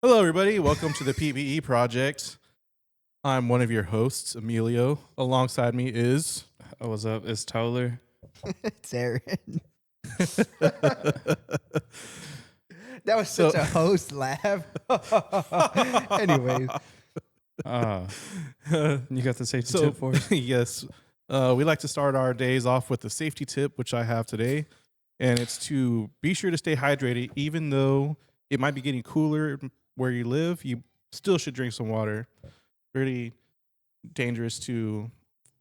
Hello, everybody. Welcome to the PBE Project. I'm one of your hosts, Emilio. Alongside me is. What's up? It's Toller. It's Erin. That was such a host laugh. Anyways, You got the safety tip for us? Yes. We like to start our days off with a safety tip, which I have today. And it's to be sure to stay hydrated, even though it might be getting cooler where you live. You still should drink some water. Pretty dangerous to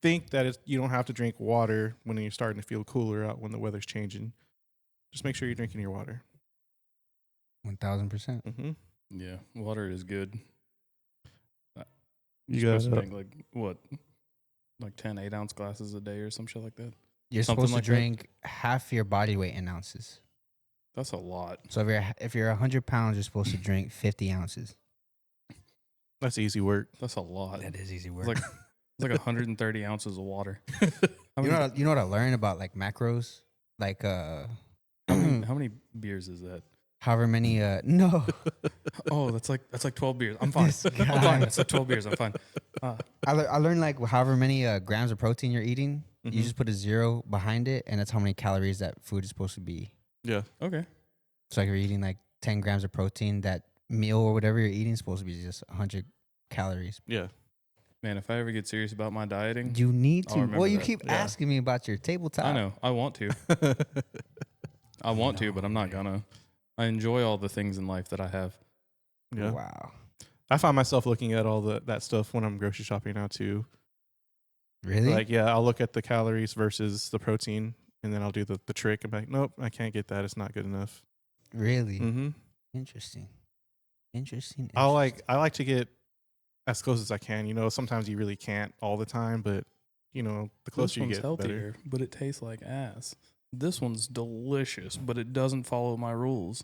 think that you don't have to drink water when you're starting to feel cooler out when the weather's changing. Just make sure you're drinking your water. 1000%. Mm-hmm. Yeah, water is good. You You're supposed to gotta- drink like 10 8-ounce glasses a day or some shit like that. You're Something supposed to like that? drink half your body weight in ounces. That's a lot. So if you're 100 pounds, you're supposed to drink 50 ounces. That's easy work. That's a lot. That is easy It's work. like 130 ounces of water. How you many, know what I learned about like macros? Like how many beers is that? however many no. Oh, that's like 12 beers. I'm fine. This I'm guy. fine. It's like 12 beers. I'm fine. I learned like however many grams of protein you're eating, Mhm. you just put a 0 behind it, and that's how many calories that food is supposed to be. Yeah. Okay. So like you're eating like 10 grams of protein, that meal or whatever you're eating is supposed to be just 100 calories. Yeah. Man, if I ever get serious about my dieting, You need I'll to. remember Well, you that. keep Yeah. asking me about your tabletop. I know. I want to. I want to, but I'm not gonna. I enjoy all the things in life that I have. Yeah. Wow. I find myself looking at all that stuff when I'm grocery shopping now too. Really? Like, yeah, I'll look at the calories versus the protein, and then I'll do the trick. I'm like, nope, I can't get that. It's not good enough. really? Mm-hmm. Interesting. Interesting. I like to get as close as I can. You know, sometimes you really can't all the time, but you know, the This closer you one's get, healthier, better. but it tastes like ass. This one's delicious, but it doesn't follow my rules.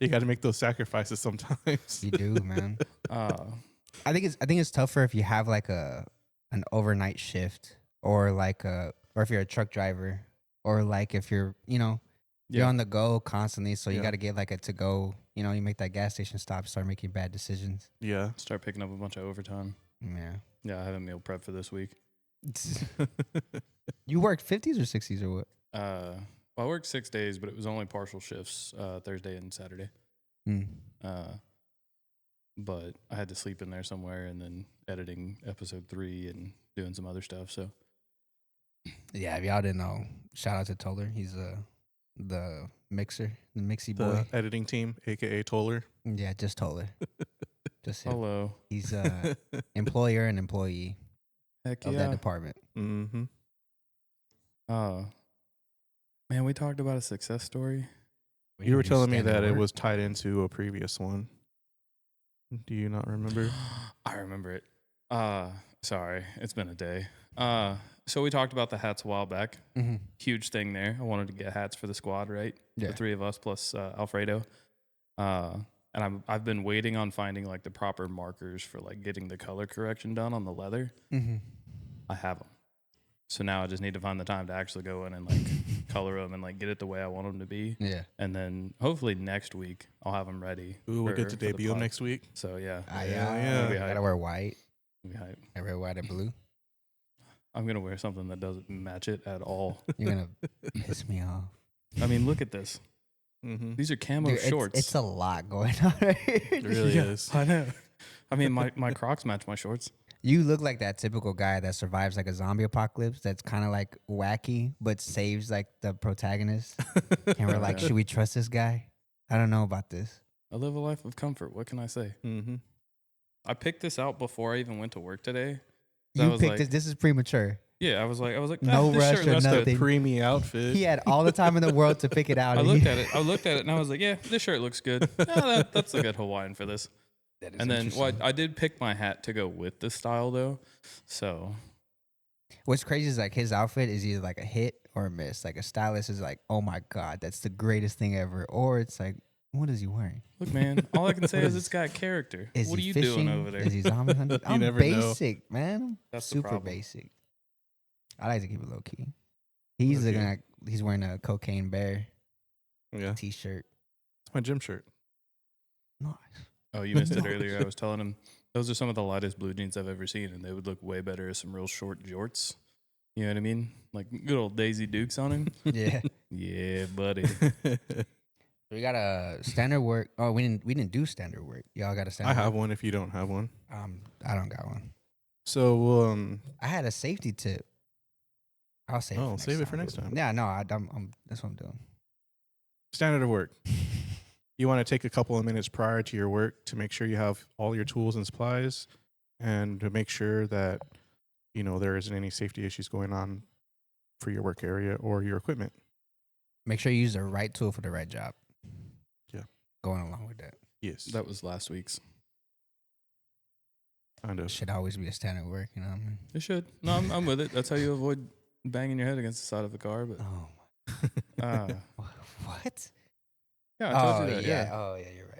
You got to make those sacrifices sometimes. You do, man. Uh, I think it's tougher if you have like an overnight shift or or if you're a truck driver or like if you're you're yeah. on the go constantly, so you Yeah. got to get like a to go. You know, you make that gas station stop, start making bad decisions. Yeah. Start picking up a bunch of overtime. Yeah. Yeah, I have a meal prep for this week. You worked 50s or 60s or what? Well, I worked 6 days, but it was only partial shifts, Thursday and Saturday. Mm. But I had to sleep in there somewhere and then editing episode 3 and doing some other stuff. So Yeah, if y'all didn't know, shout out to Toller. He's the mixer, the mixy The boy. editing team, aka Toller. Yeah, just Toller. Just him. hello. He's employer and employee Heck of yeah. that department. Mm-hmm. Man, we talked about a success story. You were telling me that it was tied into a previous one. Do you not remember? I remember it. Sorry, it's been a day. So we talked about the hats a while back. Mm-hmm. Huge thing there. I wanted to get hats for the squad, right? Yeah. The 3 of us plus Alfredo. And I've been waiting on finding like the proper markers for like getting the color correction done on the leather. Mm-hmm. I have them. So now I just need to find the time to actually go in and like color them and like get it the way I want them to be. Yeah. And then hopefully next week I'll have them ready. Ooh, we'll get to for the debut them pod. next week. So yeah, Yeah. You gotta wear white. It'll be hype. I wear white and blue. I'm gonna wear something that doesn't match it at all. You're gonna piss me off. I mean, look at this. Mm-hmm. These are camo Dude, shorts. It's a lot going on right here. It really Yeah, is. I know. I mean, my Crocs match my shorts. You look like that typical guy that survives like a zombie apocalypse that's kind of like wacky but saves like the protagonist. And we're like, Yeah. should we trust this guy? I don't know about this. I live a life of comfort. What can I say? Mm-hmm. I picked this out before I even went to work today. So I You was picked like, this. This is premature. Yeah, I was like, No this rush shirt or looks nothing. good. Preemie outfit. He had all the time in the world to pick it out. I and looked he- at it, and I was like, yeah, this shirt looks good. That's a good Hawaiian for this. That is And then interesting. I did pick my hat to go with this style though. So What's crazy is like his outfit is either like a hit or a miss. Like a stylist is like, oh my God, that's the greatest thing ever. Or it's like, what is he wearing? look, man, all I can say What is is- it's got character. Is What are he you fishing? doing over there? Is he zombie hunting? I'm never know. basic, man. I'm That's the super problem. basic. I like to keep it low key. He's Low key. looking like he's wearing a cocaine bear Yeah. t-shirt. It's my gym shirt. Nice. Oh, you missed it earlier. I was telling him those are some of the lightest blue jeans I've ever seen, and they would look way better as some real short jorts. You know what I mean? Like good old Daisy Dukes on him. Yeah. Yeah, buddy. We got a standard work. Oh, we didn't do standard work. Y'all got a standard I have work? one if you don't have one. I don't got one. So, I had a safety tip. I'll save it. oh, save it for next time. Yeah, no, that's what I'm doing. Standard of work. You want to take a couple of minutes prior to your work to make sure you have all your tools and supplies, and to make sure that there isn't any safety issues going on for your work area or your equipment. Make sure you use the right tool for the right job. Yeah. Going along with that. Yes, That was last week's. kind of. Should always be a standard work, you know what I mean? It should. No, I'm with it. That's how you avoid banging your head against the side of the car. But Oh, what? yeah, I told you that. Yeah. Oh, yeah, you're right.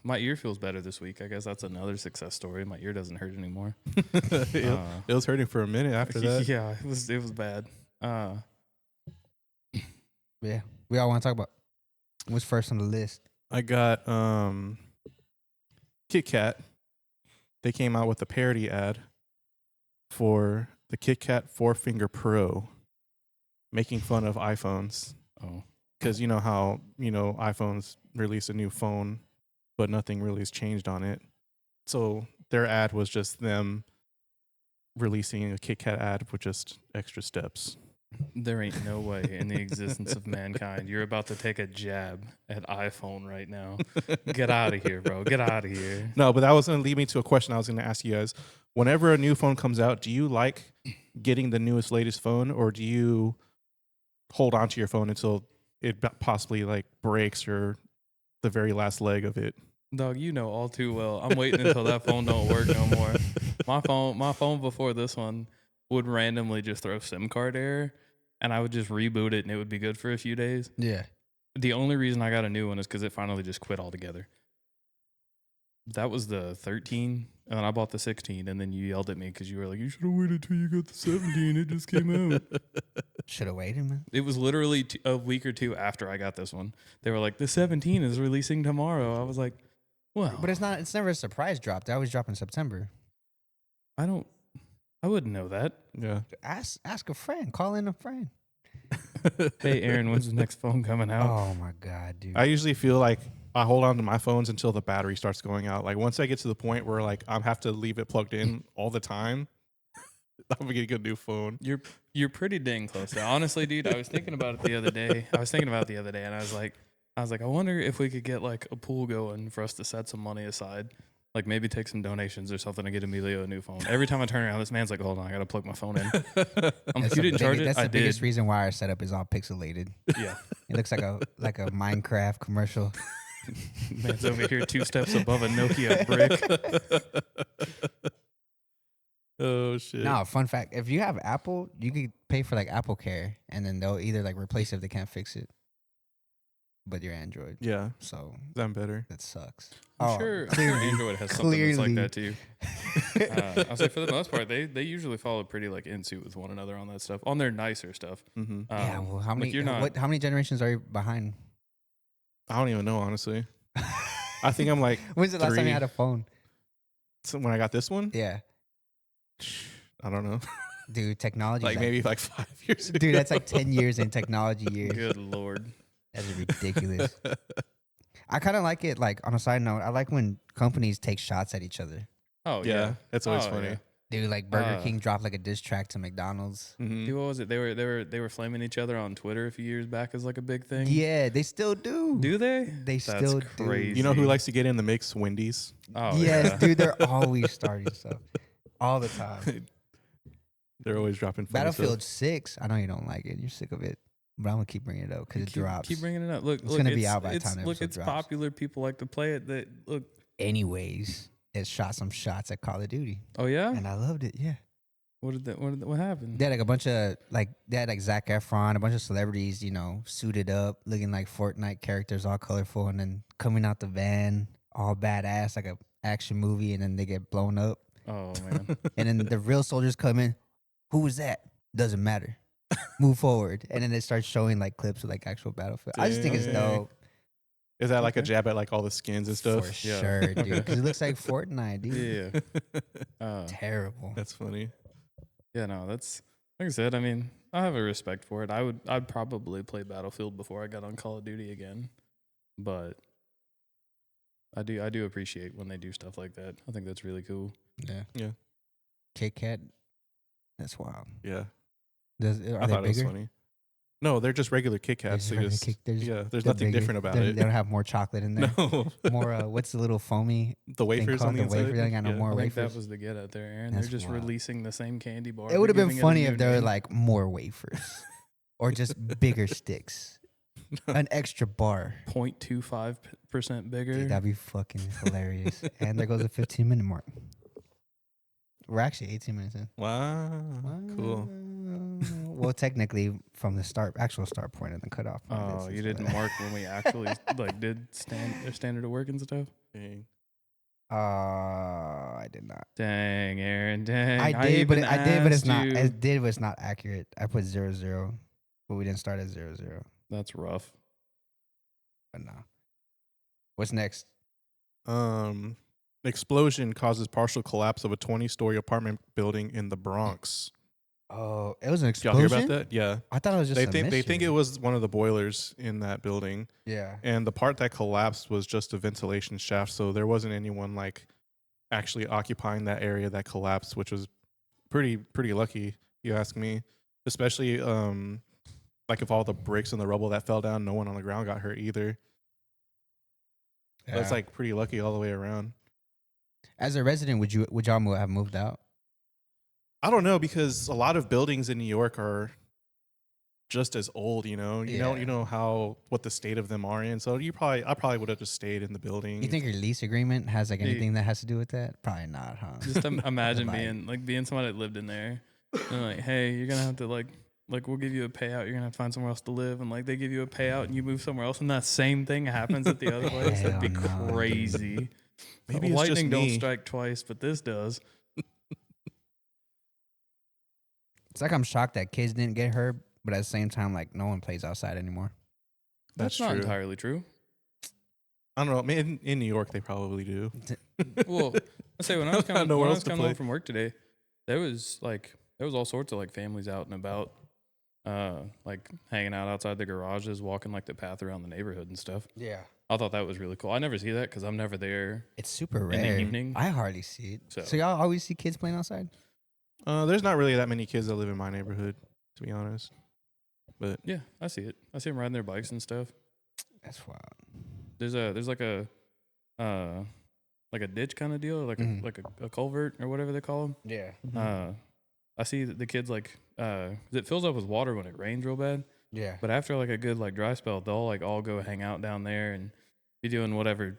My ear feels better this week. I guess that's another success story. My ear doesn't hurt anymore. it was hurting for a minute after that. Yeah, it was bad. Yeah. We all want to talk about what's first on the list. I got Kit Kat. They came out with a parody ad for the Kit Kat 4-Finger Pro, making fun of iPhones. Oh, Because you know how iPhones release a new phone, but nothing really has changed on it. So their ad was just them releasing a Kit Kat ad with just extra steps. there ain't no way in the existence of mankind you're about to take a jab at iPhone right now. Get out of here, bro. Get out of here. No, but that was going to lead me to a question I was going to ask you guys. Whenever a new phone comes out, do you like getting the newest, latest phone, or do you hold on to your phone until it possibly like breaks or the very last leg of it? Dog, you know all too well. I'm waiting until that phone don't work no more. My phone before this one would randomly just throw SIM card error, and I would just reboot it, and it would be good for a few days. Yeah. The only reason I got a new one is because it finally just quit altogether. That was the 13, and then I bought the 16, and then you yelled at me because you were like, you should have waited till you got the 17. It just came out. Should have waited, man. It was literally a week or two after I got this one. They were like, the 17 is releasing tomorrow. I was like, well. But it's never a surprise drop. They always drop in September. I wouldn't know that. Yeah. Ask a friend. Call in a friend. Hey, Erin, when's the next phone coming out? Oh my God, dude. I usually feel like I hold on to my phones until the battery starts going out. Like once I get to the point where like I have to leave it plugged in all the time, I'm gonna get a new phone. You're pretty dang close. Now, honestly, dude, I was thinking about it the other day. And I was like, I wonder if we could get like a pool going for us to set some money aside. Like maybe take some donations or something to get Emilio a new phone. Every time I turn around, this man's like, hold on, I got to plug my phone in. I'm like, you didn't charge it? That's I the biggest did. reason why our setup is all pixelated. Yeah. It looks like a Minecraft commercial. Man's over here 2 steps above a Nokia brick. Oh shit. No, fun fact. If you have Apple, you could pay for like Apple Care, and then they'll either like replace it if they can't fix it. But you're Android. Yeah, So I'm better. that sucks. I'm sure clearly. Android has something that's like Clearly. that too. I'll say for the most part, they usually follow pretty like in suit with one another on that stuff, on their nicer stuff. Mm-hmm. Yeah, well, how like, many? you're not- How many generations are you behind? I don't even know, honestly. I think I'm like When's the last time 3. you had a phone? So when I got this one, Yeah, I don't know. dude, technology. Like maybe like 5 years ago. Dude, that's like 10 years in technology years. Good lord. That's ridiculous. I kind of like it. Like on a side note, I like when companies take shots at each other. Oh Yeah, yeah, that's always Oh, funny. yeah. Dude, like Burger King dropped like a diss track to McDonald's. Mhm. Dude, what was it? They were flaming each other on Twitter a few years back as like a big thing. Yeah, they still do. Do they? They That's still do. crazy. You know who likes to get in the mix? Wendy's. Oh Yes, yeah. dude, they're always starting stuff. All the time. They're always dropping funny Battlefield 6, I know you don't like it. You're sick of it. But I'm going to keep bringing it up because it drops. Keep bringing it up. Look, It's gonna be out by the time the look, episode it's drops. popular. People like to play it. That look. Anyways, it shot some shots at Call of Duty. Oh yeah. And I loved it, yeah. What happened? They had like a bunch of they had like Zac Efron, a bunch of celebrities, suited up, looking like Fortnite characters, all colorful, and then coming out the van, all badass, like a action movie, and then they get blown up. Oh man. And then the real soldiers come in. Who was that? Doesn't matter. Move forward. And then it starts showing like clips of like actual Battlefield. I just think it's Dang. dope. Is that like a Okay. jab at like all the skins and stuff? For Yeah. sure, dude. Because it looks like Fortnite, dude. Yeah. Terrible. That's funny. Yeah, no, that's like I said. I mean, I have a respect for it. I'd probably play Battlefield before I got on Call of Duty again, but I do appreciate when they do stuff like that. I think that's really cool. Yeah. Yeah. Kit Kat. That's wild. Yeah. Are I they thought it was bigger? funny. No, they're just regular Kit Kats. They're They just just, regular Kit- yeah, there's they're nothing bigger. different about They it. don't have more chocolate in there. No. More. What's the little foamy? The wafers called on the the wafer, inside. they got no more I think wafers. that was the get out there, Aaron. That's They're just wild. releasing the same candy bar. It would have but been giving it a funny new if there were name. like more wafers, or just bigger sticks, an extra bar. 0.25% bigger. Dude, that'd be fucking hilarious. And there goes the 15-minute mark. We're actually 18 minutes in. Wow. Cool. Well, technically, from the actual start point and the cutoff point. Oh, this you is didn't what- mark when we actually like did standard of work and stuff. Dang. I did not. Dang, Aaron. Dang. I did, but it's asked not. you. I did, but it's not accurate. I put 0-0, but we didn't start at 0-0. That's rough. But no. What's next? Explosion causes partial collapse of a 20-story apartment building in the Bronx. Oh, it was an Did y'all explosion. hear about that? Yeah. I thought it was just They think it was one of the boilers in that building, Yeah. and the part that collapsed was just a ventilation shaft, so there wasn't anyone like actually occupying that area that collapsed, which was pretty lucky, if you ask me. Especially like if all the bricks and the rubble that fell down, no one on the ground got hurt either. So it's like pretty lucky all the way around. As a resident, would y'all have moved out? I don't know, because a lot of buildings in New York are just as old, you know. You Yeah. know what the state of them are in. So I probably would have just stayed in the building. You think your lease agreement has like Yeah. anything that has to do with that? Probably not, huh? Just imagine Like- being somebody that lived in there. And like, hey, you're gonna have to like we'll give you a payout. You're gonna have to find somewhere else to live, and like they give you a payout, and you move somewhere else, and that same thing happens at the other place. That'd be Hell no, dude. crazy. Maybe it's Lightning just don't me. strike twice, but this does. It's like I'm shocked that kids didn't get hurt, but at the same time, like no one plays outside anymore. That's not true. entirely true. I don't know. I mean, in New York, they probably do. Well, I say when I was coming, Nowhere when I else was to coming play. home from work today, there was all sorts of like families out and about, like hanging out outside the garages, walking like the path around the neighborhood and stuff. Yeah, I thought that was really cool. I never see that because I'm never there. it's super the rare. evening. I hardly see it. So- So y'all always see kids playing outside? There's not really that many kids that live in my neighborhood, to be honest. But Yeah, I see it. I see them riding their bikes and stuff. That's wild. There's like a ditch kind of deal, like Mhm. a culvert or whatever they call them. Yeah, I see the kids like it fills up with water when it rains real bad. yeah. But after like a good like dry spell, they'll like all go hang out down there and be doing whatever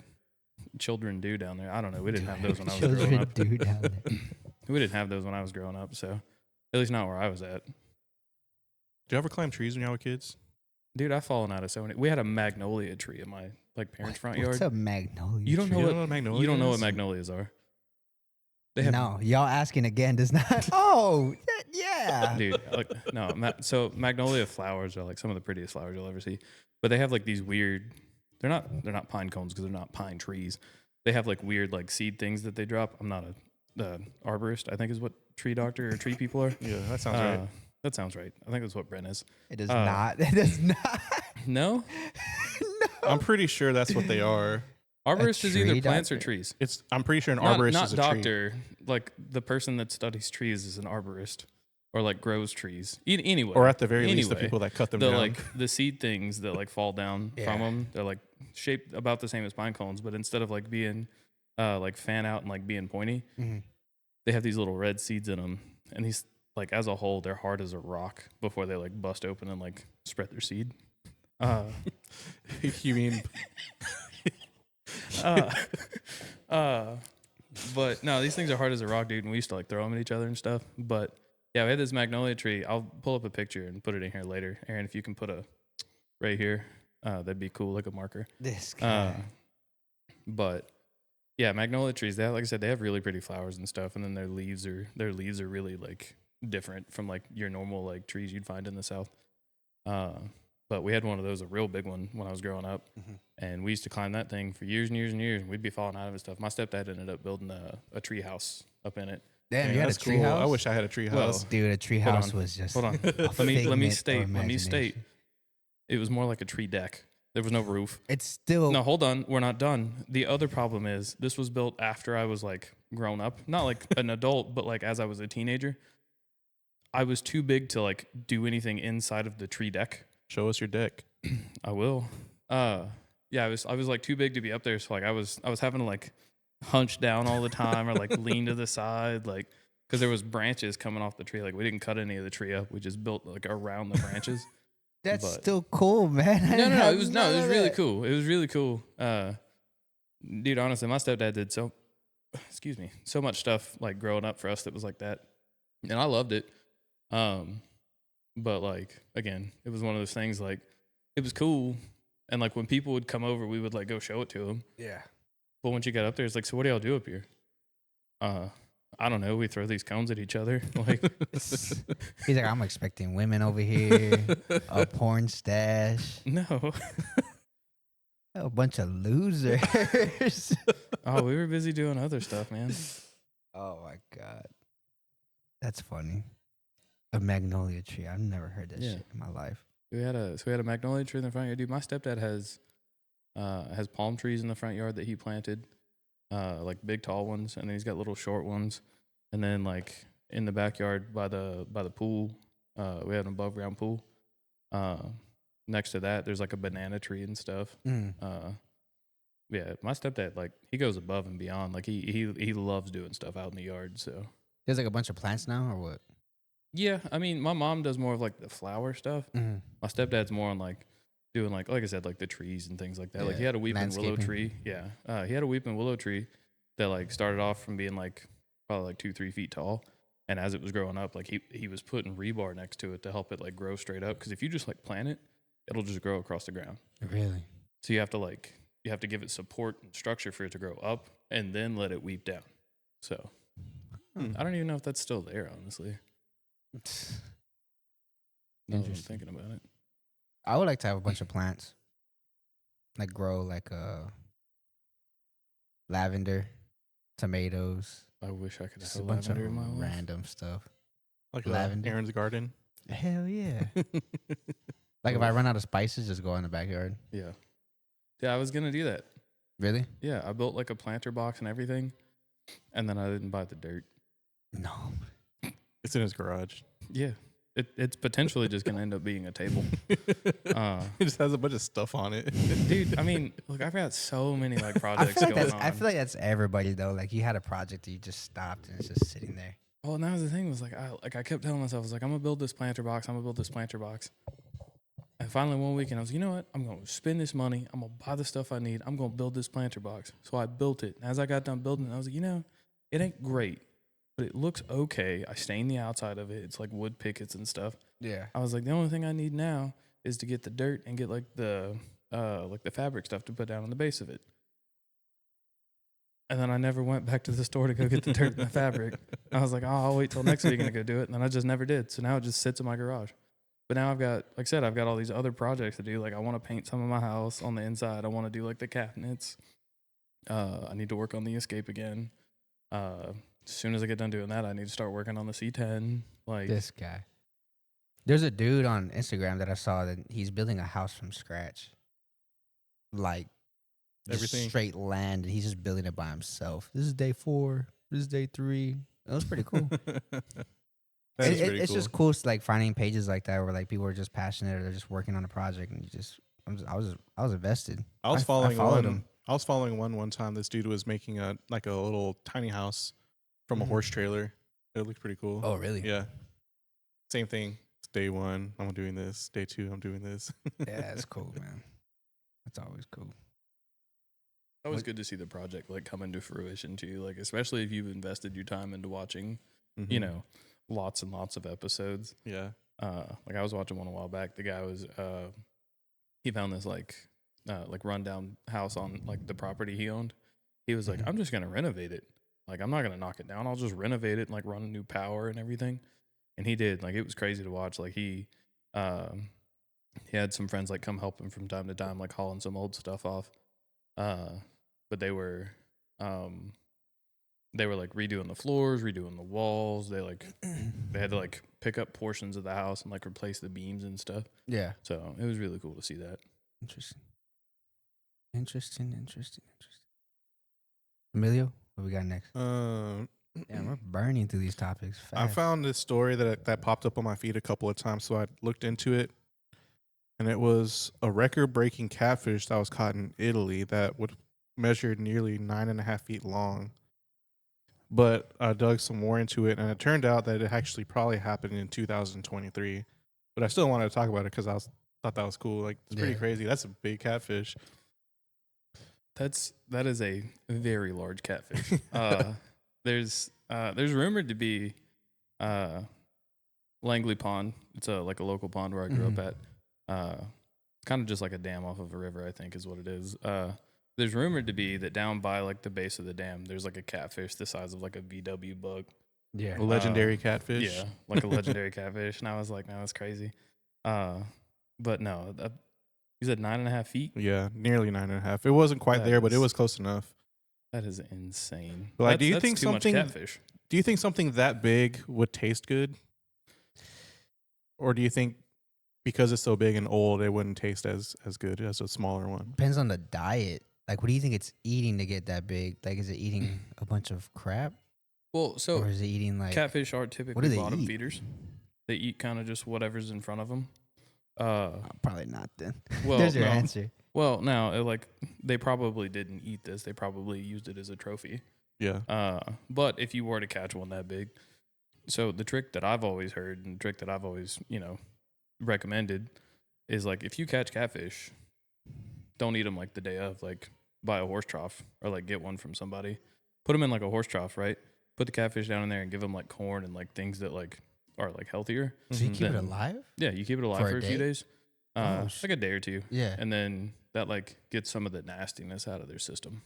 children do down there. I don't know. We didn't have those when I was growing Children up. do down there. We didn't have those when I was growing up, so at least not where I was at. do you ever climb trees when y'all were kids? Dude, I've fallen out of so many. We had a magnolia tree in my like parents' front What's yard. a magnolia? You don't tree? know You what don't know what magnolia you don't know what is? magnolias are. They have No, y'all asking again does not. Oh, yeah. dude, like no. So magnolia flowers are like some of the prettiest flowers you'll ever see, but they have like these weird. They're not pine cones because they're not pine trees. They have like weird like seed things that they drop. I'm not a arborist. I think is what tree doctor or tree people are. Yeah, that sounds right. That sounds right. I think that's what Brent is. It does not. It does not. No, I'm pretty sure that's what they are. arborist is either tree plants or doctor? trees. I'm pretty sure an Not, arborist not is a doctor. Like the person that studies trees is an arborist, or like grows trees. Anyway, tree. Or at the very least, the anyway, people that cut them the down. like the seed things that like fall down Yeah. from them, they're like shaped about the same as pine cones, but instead of like being like fan out and like being pointy, Mhm. they have these little red seeds in them, and these like as a whole, they're hard as a rock before they like bust open and like spread their seed. You mean But no, these things are hard as a rock, dude, and we used to like throw them at each other and stuff. But yeah, we had this magnolia tree. I'll pull up a picture and put it in here later. Aaron, if you can put a right here, that'd be cool, like a marker. This guy. But yeah, magnolia trees. They have, like I said, they have really pretty flowers and stuff, and then their leaves are really like different from like your normal like trees you'd find in the South. But but we had one of those, a real big one, when I was growing up, and we used to climb that thing for years and years and years, and we'd be falling out of it and stuff. My stepdad ended up building a tree house up in it. Damn, Dang, you had a that's tree cool. house? I wish I had a tree Well, house. Dude, a tree Hold house on. was just. Hold on. a Let me figment state. of Let me state. imagination. It was more like a tree deck. There was no roof. It's still. No, hold on. We're not done. The other problem is this was built after I was like grown up, not like an adult, but like as I was a teenager. I was too big to like do anything inside of the tree deck. Show us your deck. I will. Yeah, I was like too big to be up there, so like I was having to like hunch down all the time or like lean to the side, like because there was branches coming off the tree. Like we didn't cut any of the tree up. We just built like around the branches. That's but- still cool, man. No. It was really cool. It was really cool. Dude, honestly, my stepdad did so much stuff like growing up for us that was like that, and I loved it. But like again, it was one of those things like it was cool, and like when people would come over, we would like go show it to them. Yeah. But once you got up there, it's like, so what do y'all do up here? I don't know. We throw these cones at each other. Like, He's like, I'm expecting women over here, a porn stash, no. a bunch of losers. Oh, we were busy doing other stuff, man. Oh my god, that's funny. A magnolia tree. I've never heard that Yeah. shit in my life. We had a magnolia tree in the front yard. Dude, my stepdad has palm trees in the front yard that he planted, like big tall ones, and then he's got little short ones. And then like in the backyard by the pool, we had an above ground pool. Next to that, there's like a banana tree and stuff. Yeah, my stepdad, like he goes above and beyond. Like he loves doing stuff out in the yard. So There's like a bunch of plants now, or what? yeah, I mean, my mom does more of like the flower stuff. My stepdad's more on like doing like I said, like the trees and things like that. Like he Yeah, had a weeping willow landscaping. tree. Yeah, he had a weeping willow tree that like started off from being like probably like 2-3 feet tall, and as it was growing up, like he was putting rebar next to it to help it like grow straight up. Because if you just like plant it, it'll just grow across the ground. Really? So you have to give it support and structure for it to grow up, and then let it weep down. So I don't even know if that's still there, honestly. Now that I'm Interesting. thinking about it. I would like to have a bunch of plants, like grow like lavender, tomatoes, I wish I could just have a bunch of lavender in my life. random stuff. Like Lavender. Aaron's garden. Hell yeah! Like if I run out of spices, just go in the backyard. Yeah. Yeah, I was gonna do that. Really? Yeah, I built like a planter box and everything, and then I didn't buy the dirt. No. It's in his garage. Yeah, it's potentially just gonna end up being a table. It just has a bunch of stuff on it. Dude, I mean, look, I've got so many like I projects feel like going that's on. I feel like that's everybody though. Like you had a project that you just stopped and it's just sitting there. Well, now the thing was like I kept telling myself, I was like, I'm gonna build this planter box. I'm gonna build this planter box. And finally one weekend I was, you know what? I'm gonna spend this money. I'm gonna buy the stuff I need. I'm gonna build this planter box. So I built it. And as I got done building it, I was like, you know, it ain't great, but it looks okay. I stained the outside of it. It's like wood pickets and stuff. Yeah. I was like, the only thing I need now is to get the dirt and get like the fabric stuff to put down on the base of it. And then I never went back to the store to go get the dirt and the fabric. I was like, oh, I'll wait till next weekend to go do it. And then I just never did. So now it just sits in my garage. But now I've got, like I said, I've got all these other projects to do. Like I want to paint some of my house on the inside. I want to do like the cabinets. I need to work on the escape again. As soon as I get done doing that, I need to start working on the C10. Like This guy. There's a dude on Instagram that I saw that he's building a house from scratch. Like just Everything. straight land, and he's just building it by himself. This is day 4. This is day 3. That was pretty cool. That is pretty It's cool. just cool, like finding pages like that where like people are just passionate or they're just working on a project, and I was invested. I was I following followed one. him. I was following one time. This dude was making a little tiny house from a Mhm. horse trailer. It looked pretty cool. Oh, really? Yeah. Same thing. It's day 1. I'm doing this. Day 2. I'm doing this. Yeah, that's cool, man. That's always cool. it's always good to see the project like come into fruition too. Like especially if you've invested your time into watching, you Mhm. know, lots and lots of episodes. Yeah. Like I was watching one a while back. The guy was he found this like rundown house on like the property he owned. He was like, Mhm. I'm just gonna renovate it. Like I'm not gonna knock it down. I'll just renovate it and like run new power and everything. And he did. Like it was crazy to watch. Like he he had some friends like come help him from time to time, like hauling some old stuff off. But they were like redoing the floors, redoing the walls. They had to like pick up portions of the house and like replace the beams and stuff. Yeah. So it was really cool to see that. Interesting. Emilio, what we got next? Um, Damn, we're burning through these topics fast. I found this story that popped up on my feed a couple of times, so I looked into it, and it was a record-breaking catfish that was caught in Italy that would measure nearly 9.5 feet long. But I dug some more into it, and it turned out that it actually probably happened in 2023. But I still wanted to talk about it because thought that was cool. Like, it's pretty Yeah. crazy. That's a big catfish. That is a very large catfish. There's rumored to be Langley Pond. It's like a local pond where I grew up at. Kind of just like a dam off of a river, I think is what it is. There's rumored to be that down by like the base of the dam, there's like a catfish the size of like a VW bug. Yeah. A legendary catfish. Yeah, like a legendary catfish. And I was like, man, that's crazy. But no, you said 9.5 feet? Yeah, nearly 9.5. It wasn't quite That there, but it is- was close enough. That is insane. But, like, That's too much something catfish? Do you think something that big would taste good? Or do you think because it's so big and old, it wouldn't taste as good as a smaller one? Depends on the diet. Like, what do you think it's eating to get that big? Like, is it eating a bunch of crap? Well, so Or is it eating like catfish are what do typically they bottom eat? feeders. They eat kind of just whatever's in front of them. Probably not then. Well, There's your no. answer. Well, now like they probably didn't eat this. They probably used it as a trophy. Yeah. But if you were to catch one that big, so the trick that I've always heard and the trick that I've always recommended is like if you catch catfish, don't eat them like the day of. Like buy a horse trough or like get one from somebody. Put them in like a horse trough, right? Put the catfish down in there and give them like corn and like things that like are like healthier. So you keep it Then- alive? Yeah, you keep it alive For a for a few day? days. Oh, Like a day or two. Yeah. And then that like gets some of the nastiness out of their system.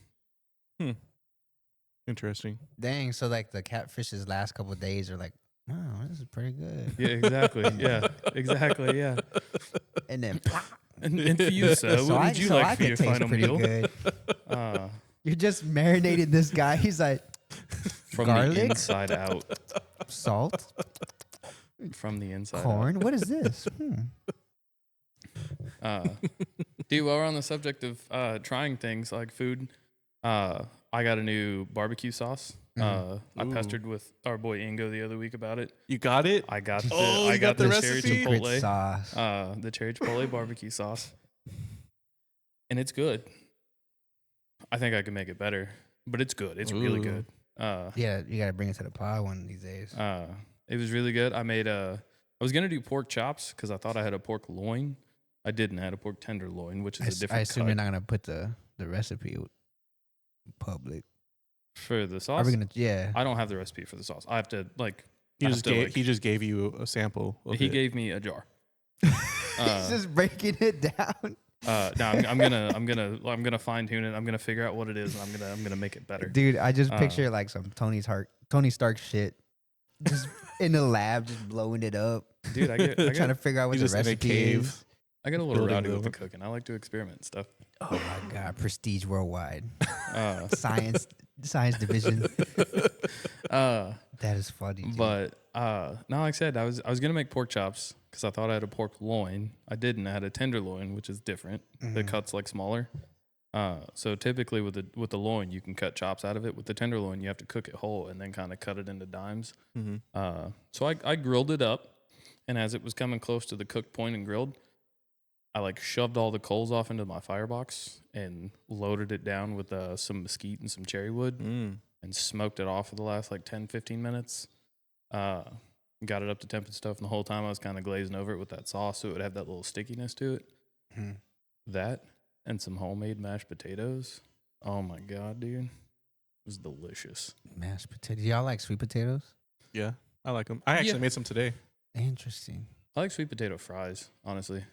Interesting. Dang. So like the catfish's last couple of days are like, wow, this is pretty good. Yeah, exactly. Yeah, exactly. Yeah. And then plop. And for you, sir, So what I- would you so I like for could your taste final pretty meal? good. Uh, You're just marinating this guy. He's like from Garlic? the inside out. salt, From the inside corn. What is this? out. Dude, while we're on the subject of trying things like food, I got a new barbecue sauce. I Ooh. pestered with our boy Ingo the other week about it. You got it? I got the Oh, I you got got the the cherry recipe? Secret chipotle. sauce. The cherry chipotle barbecue sauce. And it's good. I think I can make it better, but it's good. It's really Ooh. good. Yeah, you gotta bring it to the pod one of these days. It was really good. I was gonna do pork chops because I thought I had a pork loin. I didn't. I had a pork tenderloin, which is a I different assume cut you're not gonna put the recipe public. for the Are sauce. we gonna? Yeah. I don't have the recipe for the sauce. I have to like. He I just have to, gave like- he just gave you a sample. Of He it. gave me a jar. He's just breaking it down. No, I'm gonna fine tune it. I'm gonna figure out what it is, and I'm gonna make it better. Dude, I just Uh, picture like some Tony Stark shit. Just in the lab, just blowing it up. Dude, I Trying to get figure out what He's the just in a recipe cave. is. a little building rowdy with the the- cooking. I like to experiment and stuff. Oh my god, prestige worldwide. Uh, Science division. uh, That is funny. Dude. But no, like I said, I was gonna make pork chops because I thought I had a pork loin. I didn't. I had a tenderloin, which is different. The cut's like smaller. So typically with the loin, you can cut chops out of it. With the tenderloin, you have to cook it whole and then kind of cut it into dimes. So I grilled it up, and as it was coming close to the cooked point and grilled, I like shoved all the coals off into my firebox and loaded it down with some mesquite and some cherry wood and smoked it off for the last like 10, 15 minutes. Got it up to temp and stuff, and the whole time I was kind of glazing over it with that sauce so it would have that little stickiness to it. Mhm. That and some homemade mashed potatoes. Oh my God, dude. It was delicious. Mashed potatoes. Y'all like sweet potatoes? Yeah, I like them. I actually Yeah. made some today. Interesting. I like sweet potato fries, honestly.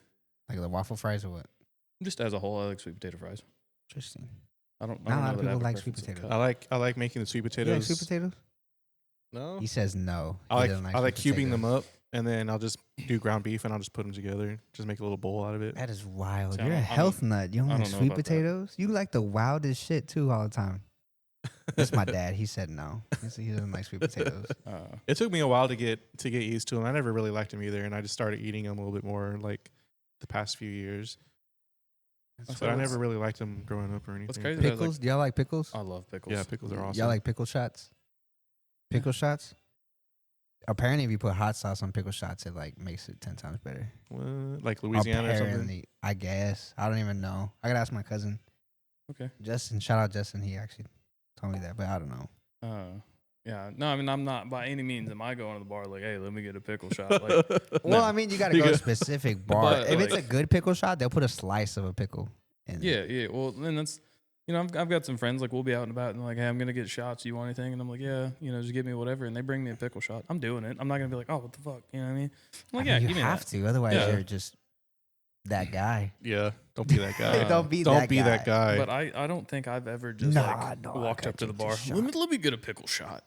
Like the waffle fries or what? Just as a whole, I like sweet potato fries. Interesting. I don't Not a lot know of that I have people a like sweet preference of potatoes. cut. I like making the sweet You like potatoes. sweet potatoes? No, He says no. I He like doesn't I like sweet cubing them potatoes. up and then I'll just do ground beef, and I'll just put them together. Just make a little bowl out of it. That is wild. See, You're a I don't- health nut. You don't I like don't know sweet about that. potatoes? You like the wildest shit too all the time. That's my dad. He said no. He said he doesn't like sweet potatoes. It took me a while to get used to them. I never really liked them either, and I just started eating them a little bit more like the past few years. But I never really liked them growing up or anything. What's crazy? Pickles? Do y'all like pickles? I love pickles. Yeah, pickles are awesome. Y'all like pickle shots? Pickle shots? Apparently, if you put hot sauce on pickle shots, it like makes it 10 times better. What? Like Louisiana or something? Apparently, I guess. I don't even know. I gotta ask my cousin. Okay. Justin, shout out Justin. He actually told me that, but I don't know. Yeah. No, I mean, I'm not by any means am I going to the bar like, hey, let me get a pickle shot. Like, Well, no. I mean, you gotta go to a specific bar. But, If it's a like- good pickle shot, they'll put a slice of a pickle in. Yeah. Well, then that's, I've got some friends like we'll be out and about and like, hey, I'm gonna get shots. You want anything? And I'm like, yeah, just give me whatever. And they bring me a pickle shot. I'm doing it. I'm not gonna be like, oh, what the fuck? You know what I mean? I'm like, I yeah, mean, give you me have that. to, otherwise Yeah. you're just that guy. Yeah, don't be that guy. Don't be don't that be guy. that guy. But I don't think I've ever just Nah, like no, I walked gotta up to the take bar. this Let me get a pickle shot.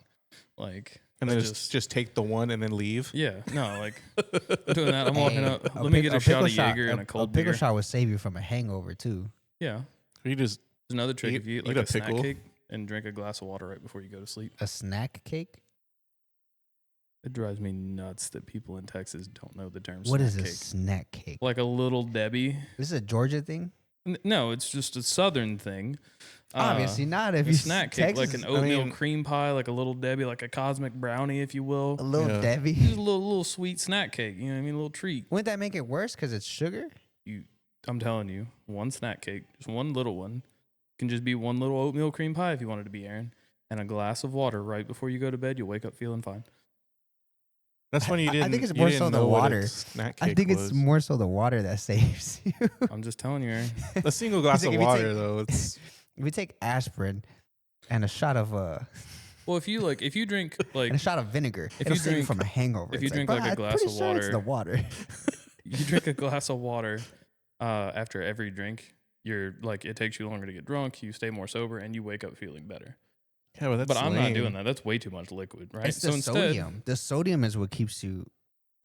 Like, and then it's just take the one and then leave. yeah, no, like I'm doing that. I'm walking Hey, up. Let me get a shot pickle of Jaeger and a cold pickle beer. shot would save you from a hangover too. Yeah. You just There's another trick Eat- if you eat eat like a a snack pickle. cake and drink a glass of water right before you go to sleep. A snack cake? It drives me nuts that people in Texas don't know the term What snack is a cake. snack cake? Like a little Debbie. This is a Georgia thing? No, it's just a southern thing. Obviously not. If A you snack cake, like an Texas- oatmeal mean- cream pie, like a little Debbie, like a cosmic brownie, if you will. a little Yeah. Debbie. Just a little sweet snack cake. You know what I mean? A little treat. Wouldn't that make it worse because it's sugar? I'm telling you, one snack cake, just one little one, can just be one little oatmeal cream pie if you wanted to be Aaron, and a glass of water right before you go to bed. You'll wake up feeling fine. that's when you I didn't. think it's you more didn't so the know what a water. snack I cake think was. it's more so the water that saves you. I'm just telling you, Aaron. a single glass like, of if you water take- though. It's If you take aspirin and a shot of Well, if you drink like and a shot of vinegar, If it'll you save you drink- from a hangover. if you It's drink "Bro, like a I'm glass pretty of sure it's water- the water. you drink a glass of water after every drink, you're like it takes you longer to get drunk. You stay more sober, and you wake up feeling better. yeah, that's But I'm not lame. doing that. That's way too much liquid, right? It's the sodium. The sodium is what keeps you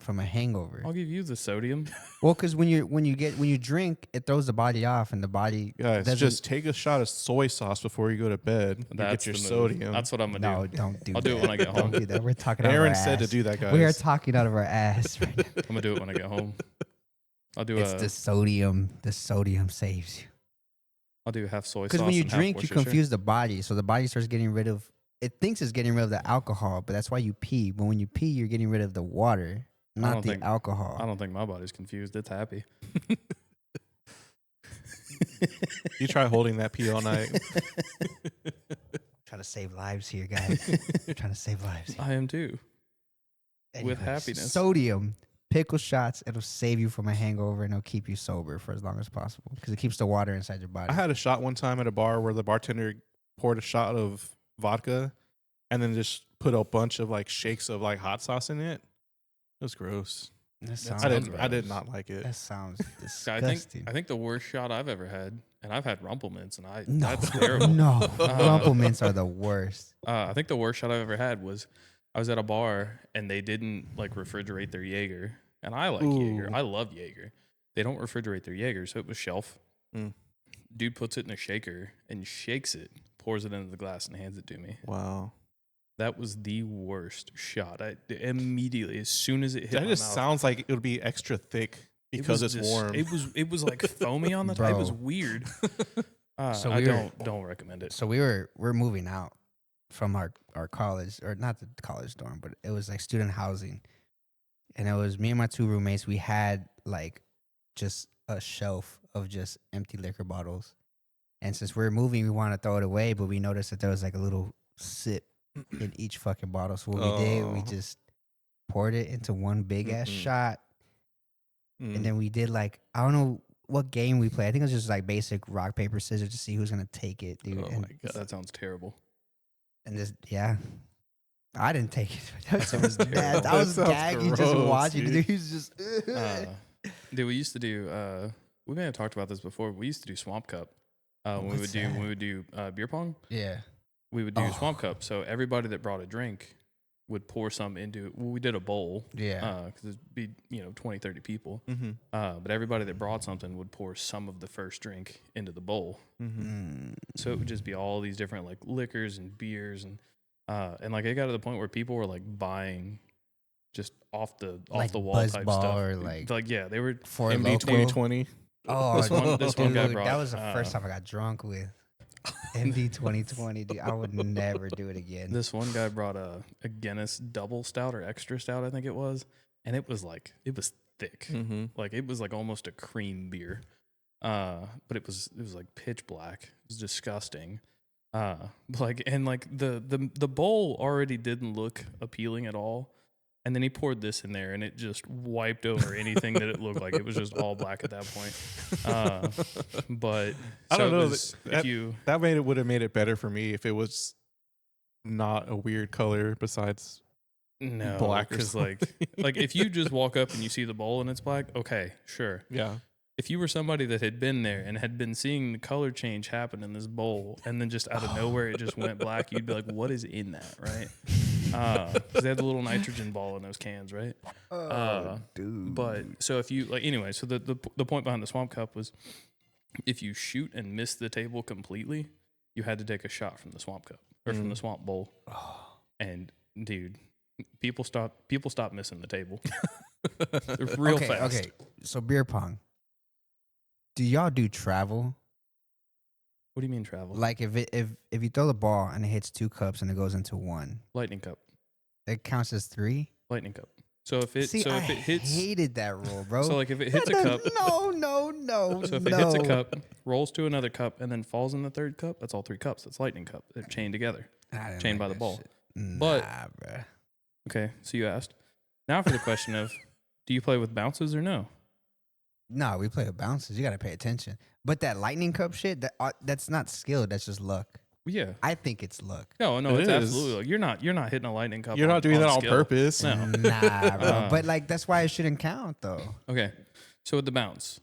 from a hangover. I'll give you the sodium. Well, because when you drink, it throws the body off, and the body Guys, doesn't. just take a shot of soy sauce before you go to bed. You That's get your the move. sodium. That's what I'm gonna no, do. don't do I'll that. do it when I get home. Don't do that. We're talking out of Aaron our said to ass. do that, guys. We are talking out of our ass right now. I'm gonna do it when I get home. I'll do It's a the sodium. The sodium saves you. I'll do half soy sauce. Because when you and half drink, you Worcestershire. confuse the body. So the body starts getting rid of. It thinks it's getting rid of the alcohol, but that's why you pee. But when you pee, you're getting rid of the water, not don't the think- alcohol. I don't think my body's confused. It's happy. You try holding that pee all night. Trying to save lives here, guys. Trying to save lives. I am too. With happiness. Sodium, pickle shots. It'll save you from a hangover and it'll keep you sober for as long as possible because it keeps the water inside your body. I had a shot one time at a bar where the bartender poured a shot of vodka and then just put a bunch of like shakes of like hot sauce in it. It was gross. That sounds I did gross. not like it. That sounds I disgusting. think the worst shot I've ever had, and I've had Rumple Mints, and No, that's terrible. no. Rumple mints are the worst. I think the worst shot I've ever had was I was at a bar and they didn't like refrigerate their Jaeger, and I like Jaeger. Ooh. I love Jaeger. They don't refrigerate their Jaeger, so it was shelf. Mm. Dude puts it in a shaker and shakes it, pours it into the glass, and hands it to me. Wow. That was the worst shot. I immediately, as soon as it hit That my just mouth, sounds like it would be extra thick it because was it's just- warm. It was like foamy on the top. It was Bro. weird. So I we were- don't recommend it. So we're moving out from our college, or not the college dorm, but it was like student housing. And it was me and my two roommates. We had like just a shelf of just empty liquor bottles. And since we were moving, we wanted to throw it away, but we noticed that there was like a little sip in each fucking bottle. So what we did, we Oh. just poured it into one big ass Mm-mm. shot. Mm. And then we did like, I don't know what game we played. I think it was just like basic rock, paper, scissors to see who's going to take it, dude. Oh and, my God. That sounds terrible. and this, yeah. I didn't take it. That was terrible. bad. I That was sounds gagging just gross, watching. dude. Dude, he's just. Dude, we used to do. We may have talked about this before. We used to do Swamp Cup. When What's we would do beer pong. yeah. We would do Oh. Swamp Cup. So everybody that brought a drink would pour some into it. Well, we did a bowl. Yeah. Because it'd be, 20, 30 people. Mm-hmm. But everybody that brought something would pour some of the first drink into the bowl. Mm. So it would just be all these different like liquors and beers and like it got to the point where people were like buying just off the wall Buzz type Ball stuff. or like Yeah, they were for MB local. 2020. Oh, this one guy dude, brought, that was the first time I got drunk with MD 2020. Dude, I would never do it again. this one guy brought a Guinness double stout or extra stout, I think it was, and it was thick. Mm-hmm. Like it was like almost a cream beer. But it was like pitch black. It was disgusting. The bowl already didn't look appealing at all. And then he poured this in there, and it just wiped over anything that it looked like. It was just all black at that point. But I don't know. That Would have made it better for me if it was not a weird color besides no, black or because something. like if you just walk up and you see the bowl and it's black, okay, sure. Yeah. If you were somebody that had been there and had been seeing the color change happen in this bowl, and then just out of nowhere it just went black, you'd be like, "What is in that?" Right? Because they had the little nitrogen ball in those cans, right? Dude. But so if you anyway, so the point behind the swamp cup was, if you shoot and miss the table completely, you had to take a shot from the swamp cup or from the swamp bowl. And dude, people stop missing the table real fast. Okay, so beer pong. Do y'all do travel? What do you mean travel? Like if you throw the ball and it hits 2 cups and it goes into 1, Lightning cup. it counts as 3. Lightning cup. So if it I hits, hated that rule, bro. so like if it hits a cup, no. so if it hits a cup, rolls to another cup, and then falls in the third cup, that's all 3 cups. That's lightning cup. They're chained together, chained by the ball. But bruh. okay, so you asked. Now for the question of, do you play with bounces or no? No, we play with bounces. You got to pay attention. But that lightning cup shit, that's not skill. That's just luck. Yeah. I think it's luck. No, It it's is. absolutely like, you're not hitting a lightning cup. You're not doing that on skill. purpose. No. Nah, bro. But like that's why it shouldn't count though. Okay. So with the bounce,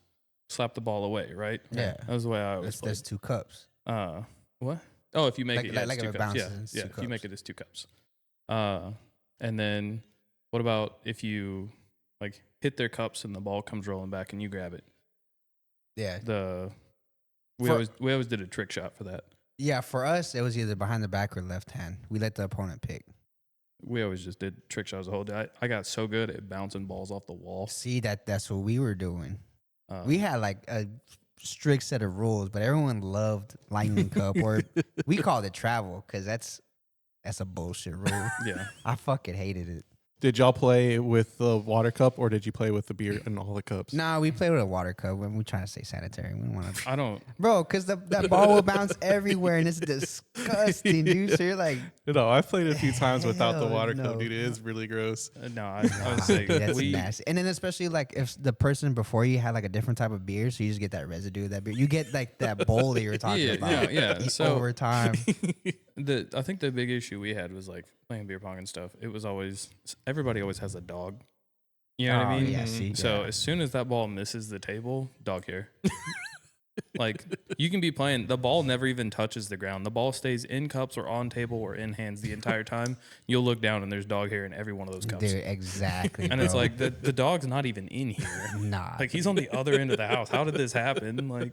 slap the ball away, right? Yeah. That was the way I always played. There's 2 cups. What? Oh, if you make Like- it, yeah, like it's if 2 it cups. bounces, Yeah, it's 2 if you make cups. it, it's 2 cups. And then what about if you like hit their cups and the ball comes rolling back and you grab it? Yeah. We always did a trick shot for that. Yeah, for us, it was either behind the back or left hand. We let the opponent pick. We always just did trick shots the whole day. I got so good at bouncing balls off the wall. See, that's what we were doing. We Um, had like a strict set of rules, but everyone loved lightning cup, or we called it travel because that's a bullshit rule. Yeah. I fucking hated it. Did y'all play with the water cup or did you play with the beer and all the cups? Nah, we play with a water cup when we trying to stay sanitary. We don't want to, I don't. bro, because that ball will bounce everywhere and it's disgusting, dude. So you're like, No, I've played it a few times without the Hell water no. cup, dude. It is really gross. No, I would nah, say dude, that's we. nasty. And then especially like if the person before you had like a different type of beer, so you just get that residue of that beer. You get like that bowl that you were talking Yeah, about. yeah. So over time. I think the big issue we had was like playing beer pong and stuff. It was always, everybody always has a dog. You know what I Oh, mean? yeah, see, So yeah. as soon as that ball misses the table, dog hair. Like you can be playing, the ball never even touches the ground. The ball stays in cups or on table or in hands the entire time. You'll look down and there's dog hair in every one of those cups. Dude, exactly. And it's bro. like the dog's not even in here. Nah. Like he's on the other end of the house. How did this happen? Like,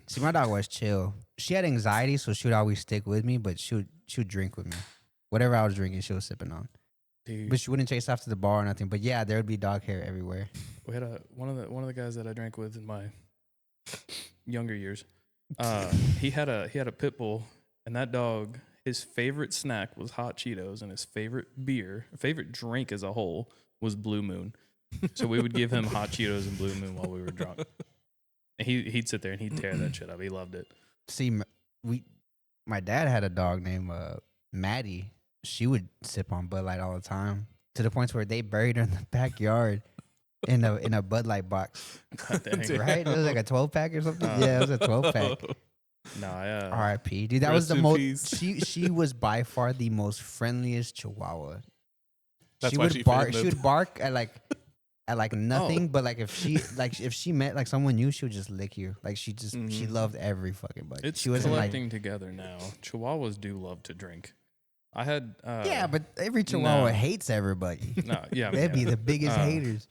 See, my dog was chill. She had anxiety, so she would always stick with me, but she would drink with me. Whatever I was drinking, she was sipping on. dude, But she wouldn't chase after the bar or nothing. But yeah, there would be dog hair everywhere. we had one of the guys that I drank with in my younger years. He had a pit bull, and that dog, his favorite snack was hot Cheetos, and his favorite favorite drink as a whole was Blue Moon. So we would give him hot Cheetos and Blue Moon while we were drunk. And he'd sit there and he'd tear that shit up. He loved it. See, my dad had a dog named Maddie. She would sip on Bud Light all the time, to the point where they buried her in the backyard in a Bud Light box. God dang. Right? It was like a 12-pack or something. Yeah, it was a 12-pack. Nah, R.I.P. Dude, that was Rest the in most. peace. She was by far the most friendliest Chihuahua. That's she why would she bark. fit in She the- would bark at like nothing, but like if she met like someone new, she would just lick you. Like she Mm-hmm. loved every fucking bite. it's She wasn't like collecting together now. Chihuahuas do love to drink. I had Yeah, but every Chihuahua no. hates everybody. no, yeah, They'd be yeah. the biggest Uh, haters.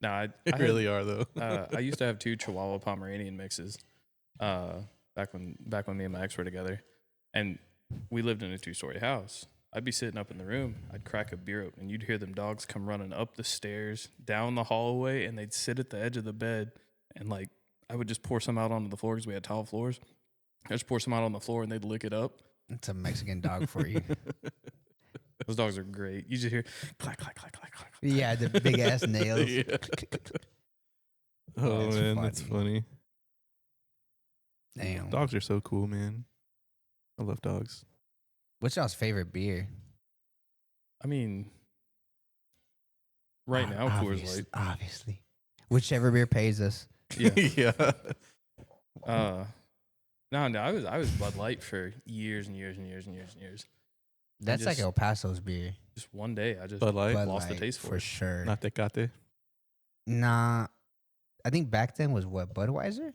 No, I They really are though. I used to have 2 Chihuahua Pomeranian mixes, back when me and my ex were together, and we lived in a 2-story house. I'd be sitting up in the room, I'd crack a beer open, and you'd hear them dogs come running up the stairs, down the hallway, and they'd sit at the edge of the bed, and like I would just pour some out onto the floor because we had tile floors. I just pour some out on the floor, and they'd lick it up. It's a Mexican dog for you. Those dogs are great. You just hear clack, clack, clack, clack, clack. Yeah, the big ass nails. Yeah. Oh, Oh that's man, that's funny. funny. Damn. Dogs are so cool, man. I love dogs. What's y'all's favorite beer? I mean, right now, Coors Light. Obviously. Whichever beer pays us. Yeah. Yeah. No, I was Bud Light for years and years and years and years and years. That's like just- El Paso's beer. Just one day, I just Bud Light. Bud lost the Light, taste for for it. sure. Not Tecate. Nah, I think back then was what, Budweiser?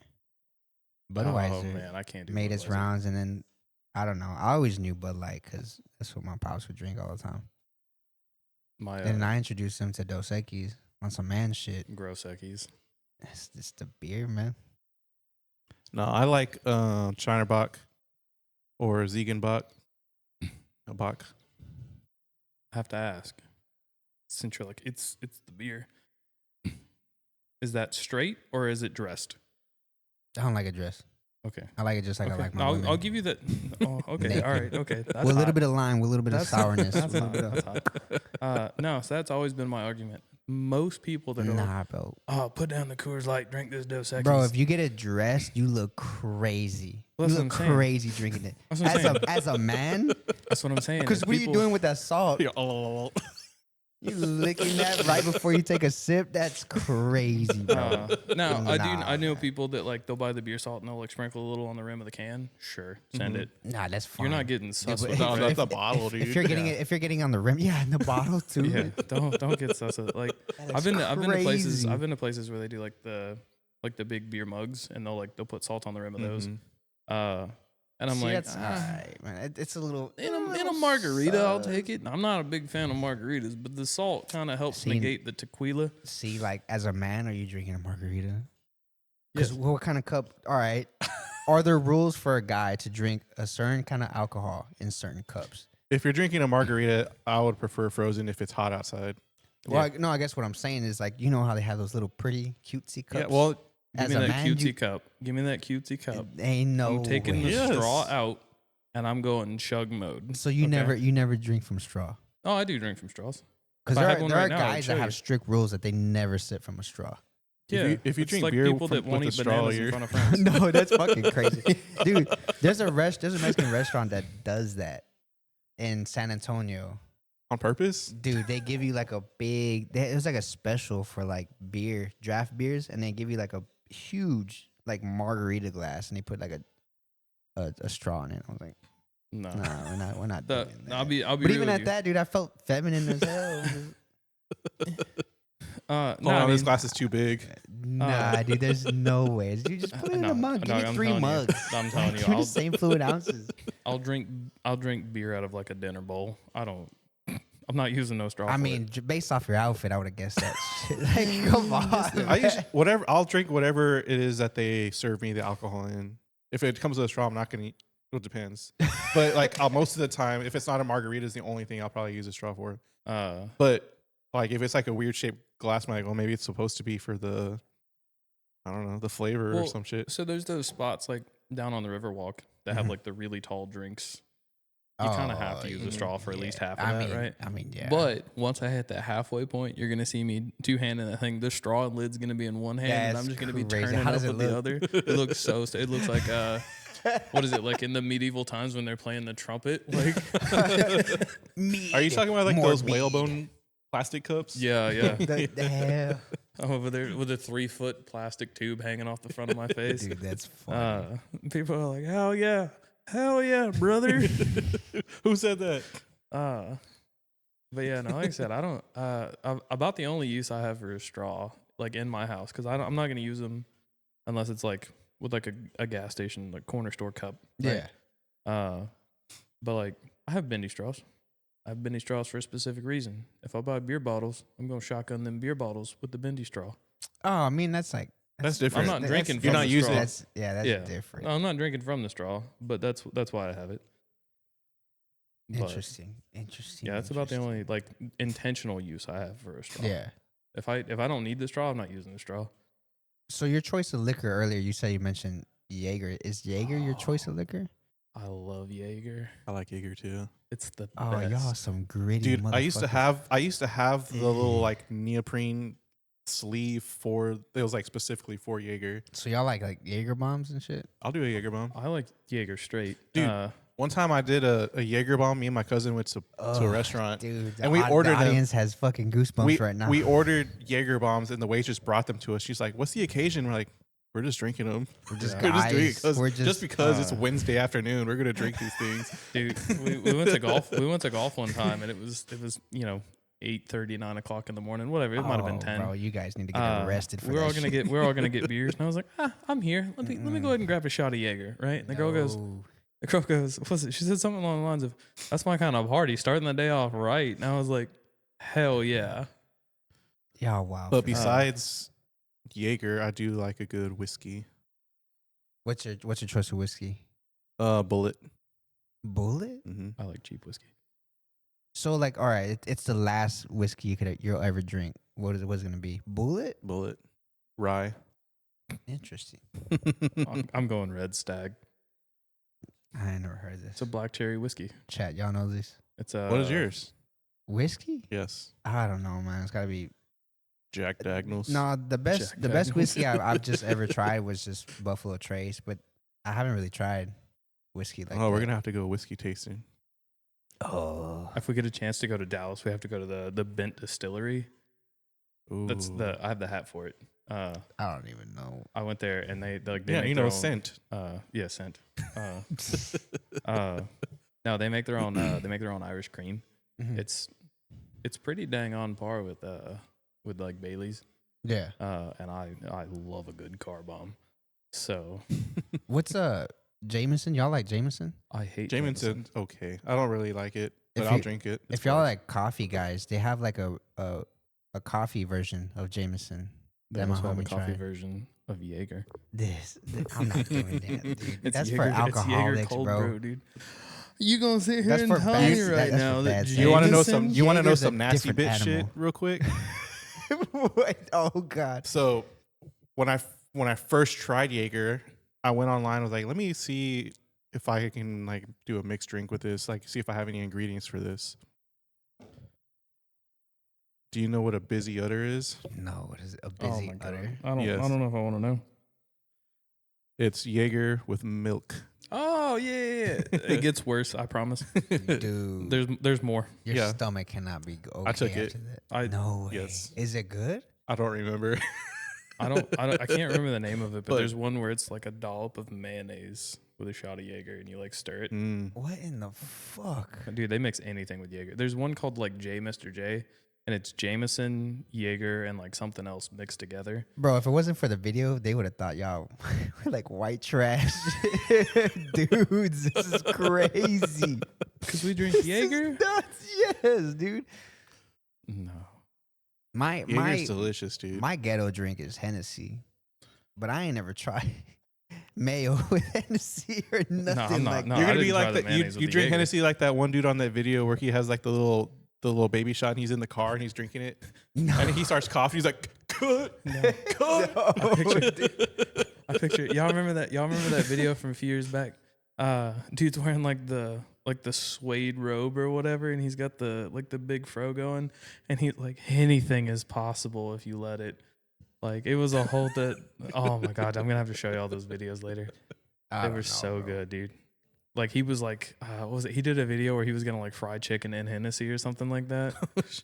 Budweiser Oh man, I can't do made its Budweiser. rounds, and then I don't know. I always knew Bud Light because that's what my pops would drink all the time. My And I introduced him to Dos Equis on some man shit. gross eckies. It's just the beer, man. No, I like China Bach or Ziegenbach. A Bach. I have to ask, since you're like it's the beer. Is that straight or is it dressed? I don't like a dress. Okay. I like it just like Okay. I like my No, women. I'll give you that. Oh, okay. Naked. All right. Okay. That's with a little hot. bit of lime, with a little bit of That's- sourness. That's with a hot. little bit That's hot. No, so that's always been my argument. Most people that of, are like, nah, bro. oh, put down the Coors Light, drink this Dos Equis. Bro, if you get it dressed, you look crazy. Well, You that's look what I'm saying. crazy drinking it. That's what I'm As saying. as a man, That's what I'm saying. because is what are you people- doing with that salt? You licking that right before you take a sip? That's crazy, bro. No, I Nah, know man. people that like they'll buy the beer salt and they'll like sprinkle a little on the rim of the can. Sure, send it. Nah, that's fine. You're not getting sus but with No, it, that's right? a bottle, dude. If you're getting Yeah. it, if you're getting on the rim, yeah, in the bottle too. Yeah, don't get sus with it. Like That I've is been to places crazy. where they do like the big beer mugs and they'll put salt on the rim of those. Mhm. And I'm See, like, that's alright, man. It's a little in a margarita, I'll take it. I'm not a big fan of margaritas, but the salt kind of helps See, negate the tequila. See, like as a man, are you drinking a margarita? Because Yes. what kind of cup? All right. Are there rules for a guy to drink a certain kind of alcohol in certain cups? If you're drinking a margarita, I would prefer frozen if it's hot outside. Well, no, I guess what I'm saying is like, you know how they have those little pretty cutesy cups? Yeah, well, Give as me a that man, cutesy you, cup. Give me that cutesy cup. ain't no I'm taking the way. Yes. straw out, and I'm going chug mode. So you Okay. never drink from straw. Oh, I do drink from straws. Because If I there had are, one there right are now, I would guys show that you. have strict rules that they never sip from a straw. Yeah, if you it's drink like beer people that from- won't with eat a straw, bananas in you're- front of friends. No, that's fucking crazy, dude. There's a Mexican restaurant that does that in San Antonio. on purpose. Dude, they give you like a big. It was like a special for like draft beers, and they give you like a huge like margarita glass, and they put like a straw in it. I was like, No, nah, we're not The- doing that. I'll be but real even with at you. that, dude, I felt feminine as hell. No, Oh, I this mean, glass is too big. Nah, dude, there's no way. You just put it in no, a mug. Give dog, me I'm 3 telling you. mugs. I'm telling you, Give me I'll- the same fluid ounces. I'll drink beer out of like a dinner bowl. I'm not using no straw. I for mean, it. based off your outfit, I would have guessed that shit. Like, come on. I usually, whatever. I'll drink whatever it is that they serve me the alcohol in. If it comes with a straw, I'm not gonna eat. It depends. But like most of the time, if it's not a margarita, is the only thing I'll probably use a straw for. But like if it's like a weird shaped glass, I'm like, well, maybe it's supposed to be for the, I don't know, the flavor or Well, some shit. so there's those spots like down on the Riverwalk that have Mhm. like the really tall drinks. You kind of have to use a straw for at least half of I that, mean, right? I mean, yeah. But once I hit that halfway point, you're gonna see me two-handing that thing. The straw and lid's gonna be in one hand, and That's I'm just gonna be crazy. turning How it up does it with the look? other. It looks so. It looks like what is it like in the medieval times when they're playing the trumpet? Like, Mead. Are you talking about like More those mead. whalebone plastic cups? yeah. The hell? I'm over there with a 3-foot plastic tube hanging off the front of my face. Dude, that's funny. People are like, hell yeah, brother. Who said that? But yeah, no, like I said, I don't. About the only use I have for a straw, like in my house, because I'm not gonna use them unless it's like with like a gas station, like corner store cup. Right? Yeah. But like I have bendy straws. I have bendy straws for a specific reason. If I buy beer bottles, I'm gonna shotgun them beer bottles with the bendy straw. Oh, I mean that's like That's different. I'm not drinking You're from not the using straw. it. That's different. No, I'm not drinking from the straw, but that's why I have it. But, Interesting. Yeah, that's about the only like intentional use I have for a straw. Yeah. If I don't need the straw, I'm not using the straw. So your choice of liquor earlier, you mentioned Jaeger. Is Jaeger your choice of liquor? I love Jaeger. I like Jaeger too. It's the Oh, best. y'all some gritty Dude, I used to motherfuckers. have the little like neoprene sleeve for it was like specifically for Jaeger. So y'all like Jaeger bombs and shit? I'll do a Jaeger bomb. I like Jaeger straight. Dude, one time I did a Jaeger bomb. Me and my cousin went to a restaurant. Dude, and we ordered the them. audience has fucking goosebumps right now. We ordered Jaeger bombs and the waitress brought them to us. She's like, "What's the occasion?" We're like, "We're just drinking them. We're just We're just doing it guys. We're just because it's Wednesday afternoon. We're gonna drink these things." Dude, we went to golf. We went to golf one time, and it was 8:30, 9 o'clock in the morning. Whatever, it might have been 10. Bro, you guys need to get arrested for we're that all gonna shit. we're all gonna get beers, and I was like, I'm here. Let me go ahead and grab a shot of Jaeger, right? And the girl goes, what's it? She said something along the lines of, "That's my kind of party, starting the day off right." And I was like, hell yeah. Yeah, wow. But besides Jaeger, I do like a good whiskey. What's your choice of whiskey? Bullet. Bullet? Mm-hmm. I like cheap whiskey. So like, all right, it's the last whiskey you'll ever drink. What's it gonna be? Bullet? Bullet. Rye. Interesting. I'm going Red Stag. I ain't never heard of this. It's a black cherry whiskey. Chat, y'all know this? It's What is yours? Whiskey? Yes. I don't know, man. It's gotta be. Jack Daniels. No, the best Daniels. whiskey I've just ever tried was just Buffalo Trace, but I haven't really tried whiskey like that. We're gonna have to go whiskey tasting. Oh, If we get a chance to go to Dallas, we have to go to the Bent Distillery. Ooh. I have the hat for it. I don't even know. I went there and they make yeah, their own, scent. Yeah, scent. No, they make their own. They make their own Irish cream. Mhm. It's pretty dang on par with like Bailey's. Yeah. And I love a good car bomb. So What's Jameson? Y'all like Jameson? I hate Jameson. Okay, I don't really like it, but If I'll you- drink it. If y'all are like coffee guys, they have like a coffee version of Jameson. They that my also have a homie coffee tried. version of Jaeger. I'm not doing that, dude. It's That's Jaeger, for it's Jaeger alcoholics, cold bro. brew, dude. You gonna sit here That's and for tell bad- me that- right that's for now bad that sex. You want to know Jameson- some? You want to know Jaeger's a some nasty different bitch shit, animal. real quick? What? Oh God. So when I first tried Jaeger, I went online. I was like, let me see if I can like do a mixed drink with this. Like, see if I have any ingredients for this. Do you know what a busy udder is? No, what is it? A Oh busy my God. udder? Yes. I don't know if I want to know. It's Jaeger with milk. Oh yeah. It gets worse. I promise. Dude, There's more. your yeah. stomach cannot be okay I took after it. that. No way. yes. Is it good? I don't remember. I can't remember the name of it, but But- there's one where it's like a dollop of mayonnaise with a shot of Jaeger, and you like stir it. What in the fuck? Dude, they mix anything with Jaeger. There's one called like J Mr. J, and it's Jameson, Jaeger, and like something else mixed together. Bro, if it wasn't for the video, they would have thought y'all were like white trash dudes. This is crazy. Because we drink This is Jaeger? nuts. Yes, dude. No. Jaeger's delicious, dude. My ghetto drink is Hennessy, but I ain't never tried mayo with Hennessy or nothing I'm not- like no, that. You're I gonna be didn't try like the that. You mayonnaise with the drink Jaeger. Hennessy like that one dude on that video where he has like the little baby shot and he's in the car and he's drinking it No. and he starts coughing. He's like, "Cut, cut." I picture y'all remember that video from a few years back? Dude's wearing like the suede robe or whatever, and he's got the big fro going, and he's like, anything is possible if you let it. Like it was a whole oh my God, I'm gonna have to show you all those videos later. I They don't were know, so bro. good, dude. Like he was like, what was it? He did a video where he was gonna like fry chicken in Hennessy or something like that.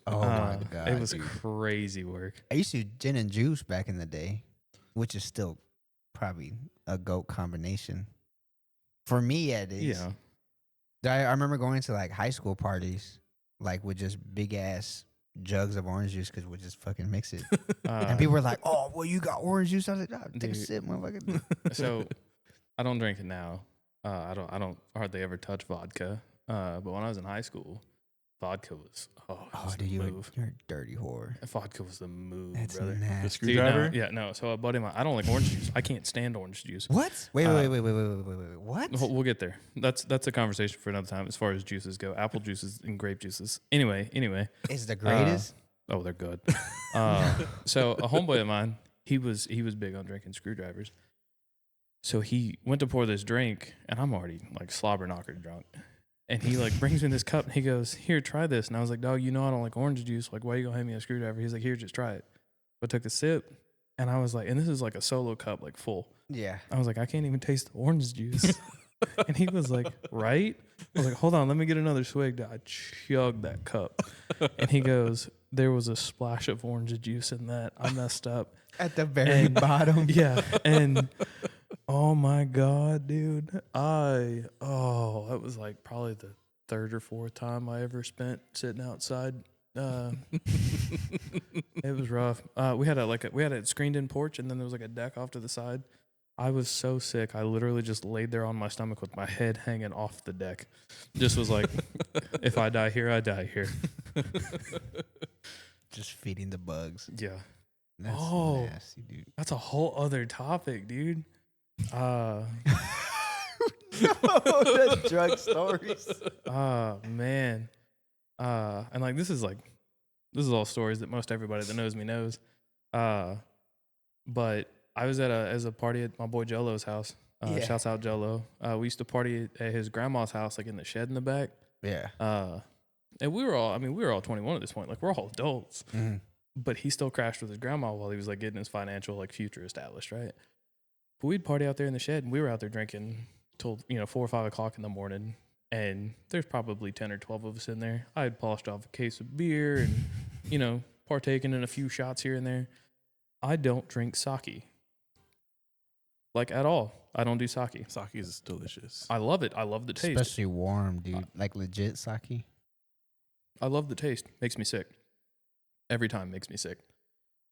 Oh my god, it was dude. crazy work. I used to do gin and juice back in the day, which is still probably a goat combination. For me, at least. Yeah. I remember going to like high school parties, like with just big ass jugs of orange juice because we just fucking mix it. And people were like, "Oh, well, you got orange juice." I was like, "Oh, take a Dude. sip, motherfucker." So I don't drink it now. I don't hardly ever touch vodka. But when I was in high school, vodka was Oh, the dude, move. you're a dirty whore. Vodka was the move, That's brother. The nasty. Dude, screwdriver. no. So a buddy of mine, I don't like orange juice. I can't stand orange juice. What? Wait. Uh, What? We'll get there. That's a conversation for another time as far as juices go. Apple juices and grape juices. Anyway. It's the greatest. Oh, they're good. So a homeboy of mine, he was big on drinking screwdrivers. So he went to pour this drink, and I'm already like slobber knocker drunk. And he like brings me this cup, and he goes, "Here, try this." And I was like, "Dog, you know I don't like orange juice. Like, why you gonna hand me a screwdriver?" He's like, "Here, just try it." I took a sip, and I was like, and this is like a solo cup, like full. Yeah. I was like, I can't even taste the orange juice. And he was like, right? I was like, hold on, let me get another swig. I chugged that cup. And he goes, there was a splash of orange juice in that. I messed up. At the very bottom. Yeah. And oh my God, dude. That was like probably the third or fourth time I ever spent sitting outside. It was rough. We had a screened in porch, and then there was like a deck off to the side. I was so sick. I literally just laid there on my stomach with my head hanging off the deck. Just was like, if I die here, I die here. Just feeding the bugs. Yeah. That's Oh. nasty, dude. That's a whole other topic, dude. The drug stories. Man. And like this is all stories that most everybody that knows me knows. But I was at a party at my boy Jello's house. Yeah. Shouts out Jello. We used to party at his grandma's house, like in the shed in the back. Yeah. And we were all 21 at this point. Like we're all adults. Mm-hmm. But he still crashed with his grandma while he was like getting his financial like future established, right? But we'd party out there in the shed, and we were out there drinking till 4 or 5 o'clock in the morning. And there's probably 10 or 12 of us in there. I had polished off a case of beer and partaken in a few shots here and there. I don't drink sake. Like at all. I don't do sake. Sake is delicious. I love it. I love the taste. Especially warm, dude. Like legit sake. I love the taste. Makes me sick. Every time makes me sick.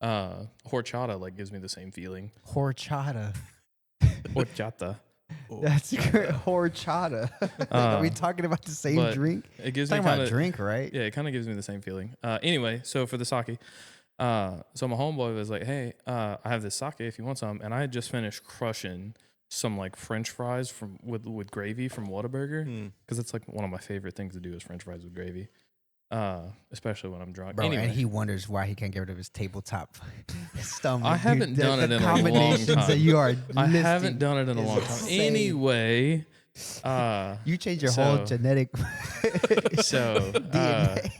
Horchata like gives me the same feeling. Horchata. Horchata. That's great. Horchata. Are we talking about the same but drink? It gives Talking me kind about of drink, right? Yeah, it kind of gives me the same feeling. Anyway, so for the sake, so my homeboy was like, "Hey, I have this sake if you want some," and I had just finished crushing some like French fries with gravy from Whataburger because it's like one of my favorite things to do is French fries with gravy, especially when I'm drunk. Bro, Anyway, and he wonders why he can't get rid of his tabletop stomach. I haven't done it in a long combinations time. that you are I haven't listing done it in a is long time. insane. Anyway, You change your whole so- genetic so DNA.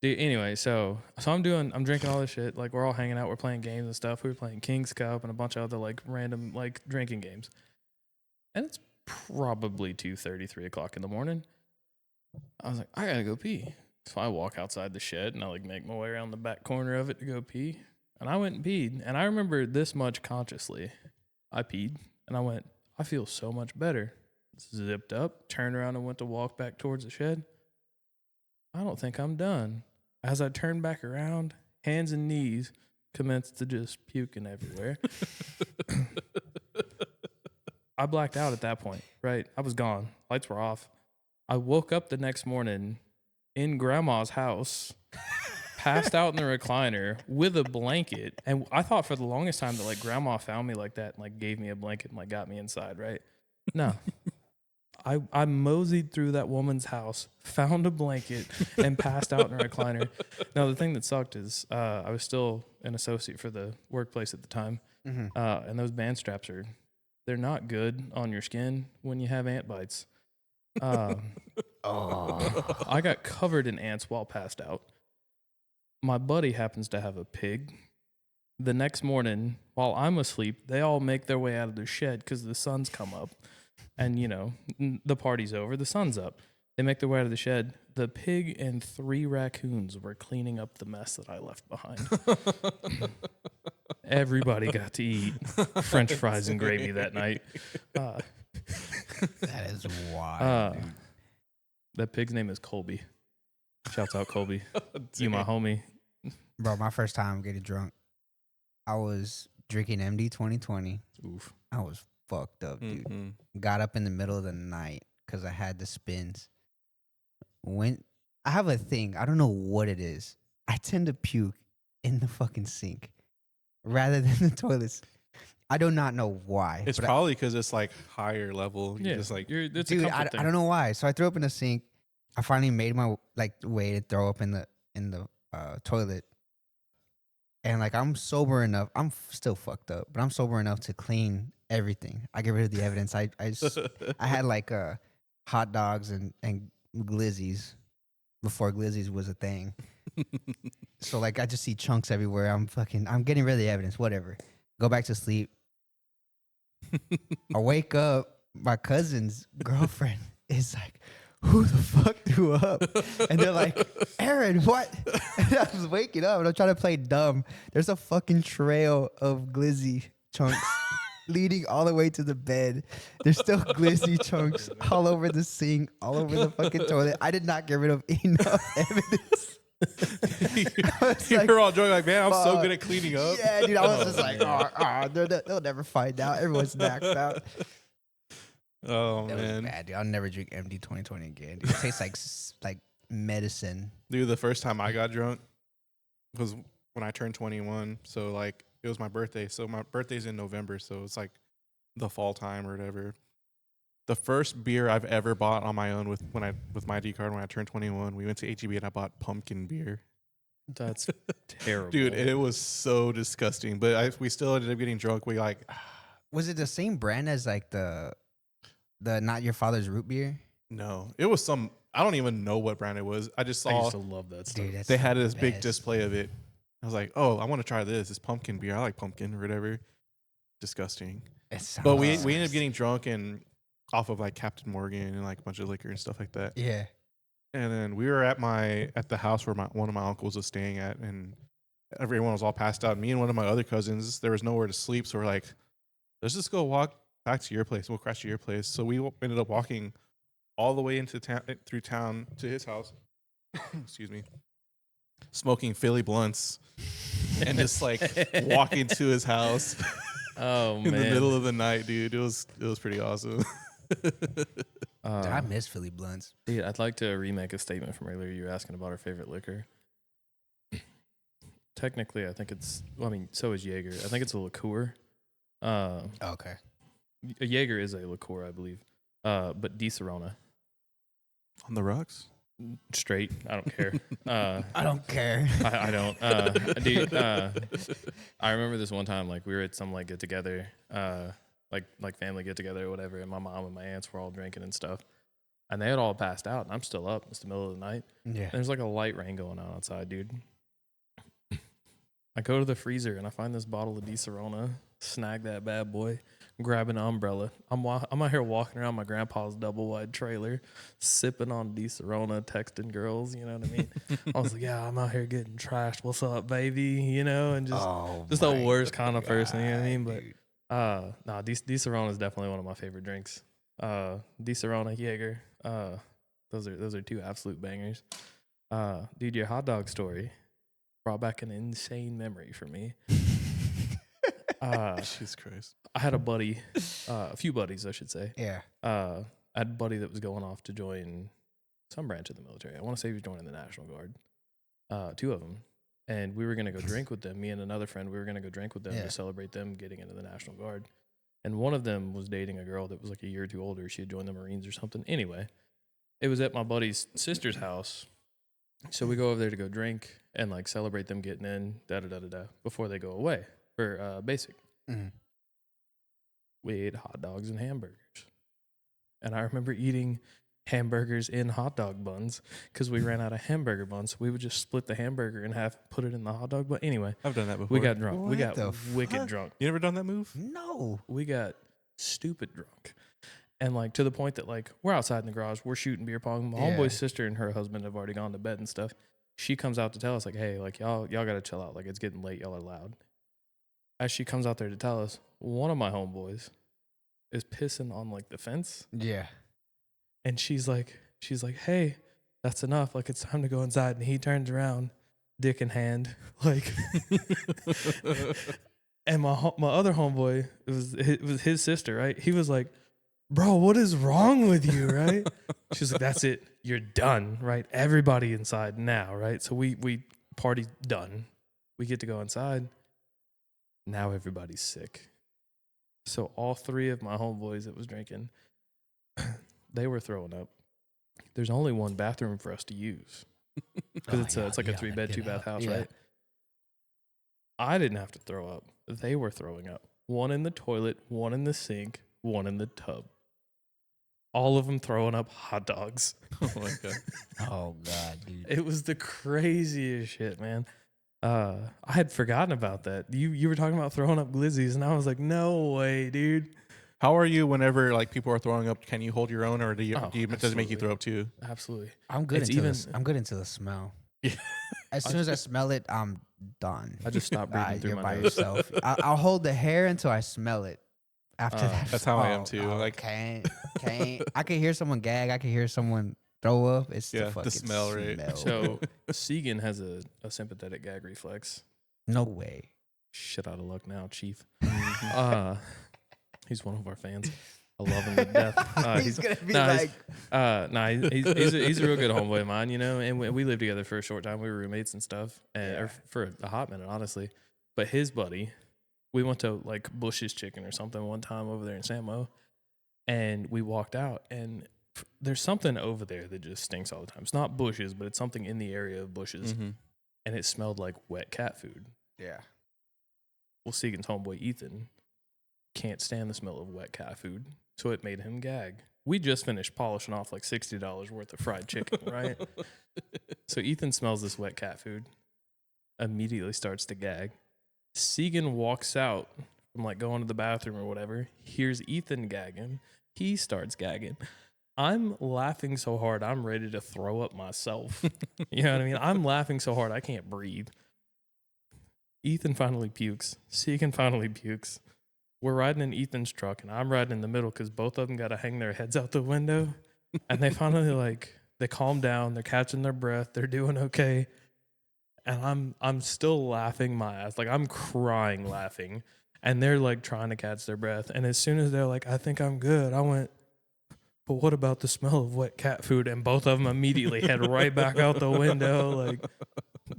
dude, anyway, so I'm drinking all this shit. Like we're all hanging out, we're playing games and stuff. We were playing King's Cup and a bunch of other like random like drinking games. And it's probably 2:30, 3 o'clock in the morning. I was like, I gotta go pee. So I walk outside the shed and I like make my way around the back corner of it to go pee. And I went and peed. And I remember this much consciously. I peed and I went, I feel so much better. Zipped up, turned around and went to walk back towards the shed. I don't think I'm done. As I turned back around, hands and knees commenced to just puking everywhere. I blacked out at that point, right? I was gone. Lights were off. I woke up the next morning in grandma's house, passed out in the recliner with a blanket. And I thought for the longest time that like grandma found me like that and like gave me a blanket and like got me inside, right? No. I moseyed through that woman's house, found a blanket, and passed out in a recliner. Now, the thing that sucked is I was still an associate for the workplace at the time. Mm-hmm. And those band straps they're not good on your skin when you have ant bites. I got covered in ants while passed out. My buddy happens to have a pig. The next morning, while I'm asleep, they all make their way out of their shed because the sun's come up. And, the party's over, the sun's up. They make their way out of the shed. The pig and 3 raccoons were cleaning up the mess that I left behind. Everybody got to eat French fries and gravy that night. That is wild. Dude. That pig's name is Colby. Shouts out Colby. You my homie. Bro, my first time getting drunk, I was drinking MD 2020. Oof. I was fucked up, dude. Mm-hmm. Got up in the middle of the night because I had the spins. Went I have a thing. I don't know what it is. I tend to puke in the fucking sink rather than the toilets. I do not know why. It's but probably because it's like higher level. You Yeah, just like it's dude, a comfort I thing. don't know why. So I threw up in the sink. I finally made my way to throw up in the toilet, and like I'm sober enough. I'm still fucked up, but I'm sober enough to clean everything. I get rid of the evidence. I had like hot dogs and glizzies before glizzies was a thing. So like I just see chunks everywhere. I'm getting rid of the evidence. Whatever. Go back to sleep. I wake up. My cousin's girlfriend is like, "Who the fuck threw up?" And they're like, "Erin, what?" And I was waking up and I'm trying to play dumb. There's a fucking trail of glizzy chunks leading all the way to the bed. There's still glizzy chunks all over the sink, all over the fucking toilet. I did not get rid of enough evidence. You're all joking like, man, I'm so fuck. good at cleaning up. Yeah, dude, I was just like, they'll never find out. Everyone's knocked out. Oh That was man, bad, dude. I'll never drink MD 2020 again. Dude. It tastes like medicine. dude, the first time I got drunk was when I turned 21. So like it was my birthday. So my birthday's in November. So it's like the fall time or whatever. The first beer I've ever bought on my own with my ID card when I turned 21, we went to HEB and I bought pumpkin beer. That's terrible, Dude, it was so disgusting. But we still ended up getting drunk. We like, Was it the same brand as like the Not Your Father's root beer? no, it was some. I don't even know what brand it was. I just I saw used to love that stuff. Dude, that's they the had this big best. display of it. I was like, oh, I want to try this. It's pumpkin beer. I like pumpkin or whatever. Disgusting. It sounds But we ended up disgusting. getting drunk and off of like Captain Morgan and like a bunch of liquor and stuff like that. Yeah. And then we were at the house where one of my uncles was staying at, and everyone was all passed out. Me and one of my other cousins, there was nowhere to sleep, so we're like, let's just go walk back to your place. We'll crash to your place. So we ended up walking all the way into town through town to his house. Excuse me. Smoking Philly blunts and just like walking to his house Oh in man, the middle of the night, dude. It was pretty awesome. Dude, I miss Philly blunts. Dude, I'd like to remake a statement from earlier. You were asking about our favorite liquor. Technically, I think it's. Well, I mean, so is Jaeger. I think it's a liqueur. Okay. A Jaeger is a liqueur, I believe. But Di Serrano, On the rocks? straight. I don't care. I don't care. I don't. Dude, I remember this one time, like we were at some like get together, like family get together or whatever, and my mom and my aunts were all drinking and stuff, and they had all passed out, and I'm still up. It's the middle of the night. Yeah. There's like a light rain going on outside, dude. I go to the freezer and I find this bottle of Di Serrano. Snag that bad boy. Grab an umbrella. I'm out here walking around my grandpa's double wide trailer, sipping on Di Serrano, texting girls. You know what I mean? I was like, yeah, I'm out here getting trashed. What's up, baby? You know, and just the my worst kind of person. You know what I mean? But dude. no, Di Serrano is definitely one of my favorite drinks. Di Serrano, Jaeger. Those are two absolute bangers. Dude, your hot dog story brought back an insane memory for me. Jesus Christ. I had a buddy, a few buddies, I should say. Yeah. I had a buddy that was going off to join some branch of the military. I want to say he was joining the National Guard. Two of them. And we were going to go drink with them. Me and another friend, we were going to go drink with them Yeah. to celebrate them getting into the National Guard. And one of them was dating a girl that was like a year or two older. She had joined the Marines or something. Anyway, it was at my buddy's sister's house. So we go over there to go drink and like celebrate them getting in, before they go away for basic. Mhm. We ate hot dogs and hamburgers. And I remember eating hamburgers in hot dog buns because we ran out of hamburger buns. So we would just split the hamburger in half, put it in the hot dog bun. Anyway, I've done that before. we got drunk. We What got the wicked fuck? drunk. You never done that move? No. We got stupid drunk. And like to the point that like we're outside in the garage, we're shooting beer pong. My Yeah. homeboy's sister and her husband have already gone to bed and stuff. She comes out to tell us like, hey, like y'all gotta chill out. Like it's getting late. Y'all are loud. As she comes out there to tell us, one of my homeboys is pissing on like the fence. Yeah. And she's like, hey, that's enough. Like it's time to go inside. And he turns around, dick in hand, like. And my other homeboy, it was his sister, right? He was like, bro, what is wrong with you, right? She's like, that's it. You're done, right? Everybody inside now, right? So we party done. We get to go inside. Now everybody's sick. So all 3 of my homeboys that was drinking, they were throwing up. There's only one bathroom for us to use because it's like a 3-bed, 2-bath house, right? I didn't have to throw up. They were throwing up. One in the toilet, one in the sink, one in the tub. All of them throwing up hot dogs. Oh my god. Oh god, dude. It was the craziest shit, man. I had forgotten about that. You were talking about throwing up glizzies, and I was like, no way, dude. How are you whenever like people are throwing up? Can you hold your own, or does it make you absolutely. throw up too? Absolutely. I'm good It's until even- I'm good until the smell. Yeah. As soon as I smell it, I'm done. I just stopped breathing through You're my by nose. yourself. I'll hold the hair until I smell it. After that, That's how I am too. Like- can't. I can hear someone gag. I can hear someone throw up. It's Yeah, the the fucking smell, right? So Segan has a sympathetic gag reflex. no way. Shit out of luck now, Chief. He's one of our fans. I love him to death. He's gonna be nah, like, he's a real good homeboy of mine, you know. And we lived together for a short time. We were roommates and stuff, or for a hot minute, honestly. But his buddy, we went to like Bush's Chicken or something one time over there in Samo, and we walked out, and there's something over there that just stinks all the time. It's not Bush's, but it's something in the area of Bush's, Mm-hmm. and it smelled like wet cat food. yeah. Well, Segan's homeboy Ethan can't stand the smell of wet cat food, so it made him gag. We just finished polishing off like $60 worth of fried chicken, right? So Ethan smells this wet cat food, immediately starts to gag. Segan walks out from like going to the bathroom or whatever, hears Ethan gagging. He starts gagging. I'm laughing so hard, I'm ready to throw up myself. You know what I mean? I'm laughing so hard, I can't breathe. Ethan finally pukes. Segan finally pukes. We're riding in Ethan's truck, and I'm riding in the middle because both of them got to hang their heads out the window. And they finally, they calm down. They're catching their breath. They're doing okay. And I'm still laughing my ass. Like, I'm crying laughing. And they're, trying to catch their breath. And as soon as they're like, I think I'm good, I went, but what about the smell of wet cat food? And both of them immediately head right back out the window. Like,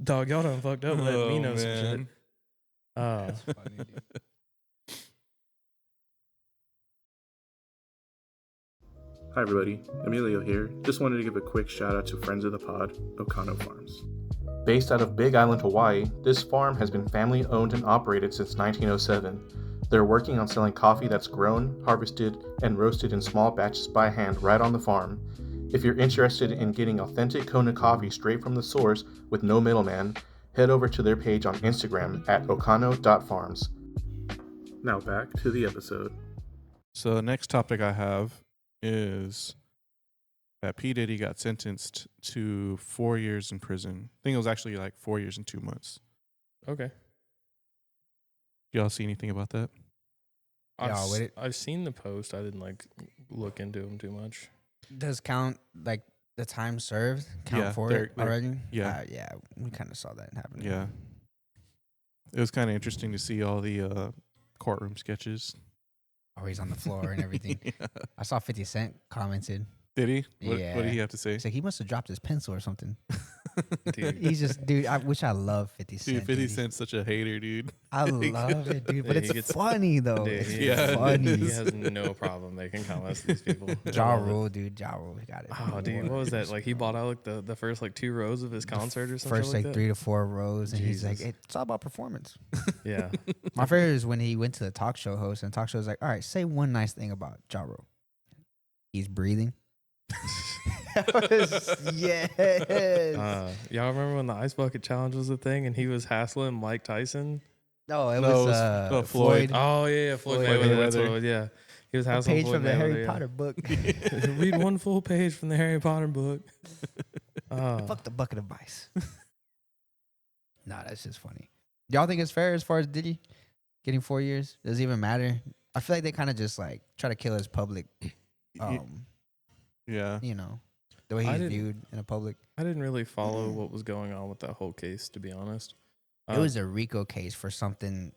dog, y'all done fucked up letting me know some shit. That's funny, dude. Hi everybody, Emilio here. Just wanted to give a quick shout out to friends of the pod, Okano Farms. Based out of Big Island, Hawaii, this farm has been family owned and operated since 1907. They're working on selling coffee that's grown, harvested, and roasted in small batches by hand right on the farm. If you're interested in getting authentic Kona coffee straight from the source with no middleman, head over to their page on Instagram at okano.farms. Now back to the episode. So the next topic I have is that P. Diddy got sentenced to 4 years in prison. I think it was actually like 4 years and 2 months. Okay. Y'all see anything about that? Yeah, with it. I've seen the post. I didn't look into him too much. Does count the time served count Yeah, for they're- it already? yeah. Yeah. We kind of saw that happen. Yeah. It was kind of interesting to see all the courtroom sketches. Oh, he's on the floor and everything. Yeah. I saw 50 Cent commented. Did he? What Yeah. did he have to say? He's like, he must have dropped his pencil or something. Dude. He's just, dude, I love 50 Cent. Dude, 50 Cent's such a hater, dude. I love it, dude. But Yeah, he it's gets- funny, though. Dude, It's Yeah, it funny. He has no problem making comments to these people. Ja I love it. Rule, dude. Ja Rule, he got it. Oh, dude, what was that? He bought out the first 2 rows of his concert or something First like that? 3 to 4 rows, and he's like, Jesus. it's all about performance. Yeah. My favorite is when he went to the talk show host, and the talk show was like, all right, say one nice thing about Ja Rule. He's breathing. Yes. Y'all remember when the ice bucket challenge was a thing and he was hassling Mike Tyson? No, it No, was it was, Floyd. Floyd. Oh yeah, Floyd Floyd Mayweather. That's what Mayweather. it was. Yeah, he was A hassling page Floyd from the Mayweather, Harry yeah. Potter book. Read one full page from the Harry Potter book. Fuck the bucket of ice. Nah, that's just funny. Y'all think it's fair as far as Diddy getting 4 years? Does it even matter? I feel like they kind of just try to kill his public, Yeah. the way I he's didn't- viewed in the public. I didn't really follow what was going on with that whole case, to be honest. It was a RICO case for something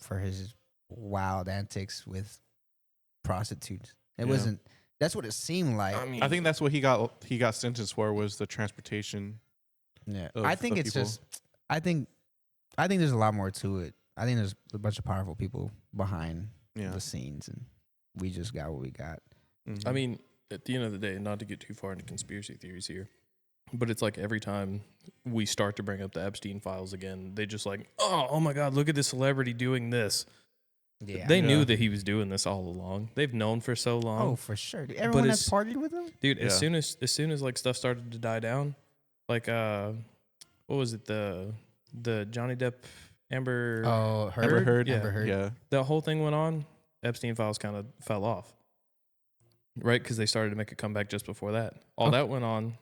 for his wild antics with prostitutes. It wasn't. That's what it seemed like. I mean, I think that's what he got sentenced for was the transportation. Yeah, of- I think of it's people. just. I think there's a lot more to it. I think there's a bunch of powerful people behind Yeah. the scenes, and we just got what we got. Mhm. I mean, at the end of the day, not to get too far into conspiracy theories here, but it's like every time we start to bring up the Epstein files again, they just like, oh my God, look at this celebrity doing this. Yeah. They knew Yeah. that he was doing this all along. They've known for so long. Oh, for sure. Dude. Everyone has it's- partied with him. Dude, Yeah. as soon as like stuff started to die down, like what was it, the Johnny Depp Amber Oh, Heard. Amber Heard. Yeah. Amber Heard. Yeah. that whole thing went on, Epstein files kind of fell off. Right? Because they started to make a comeback just before that. All Okay. that went on,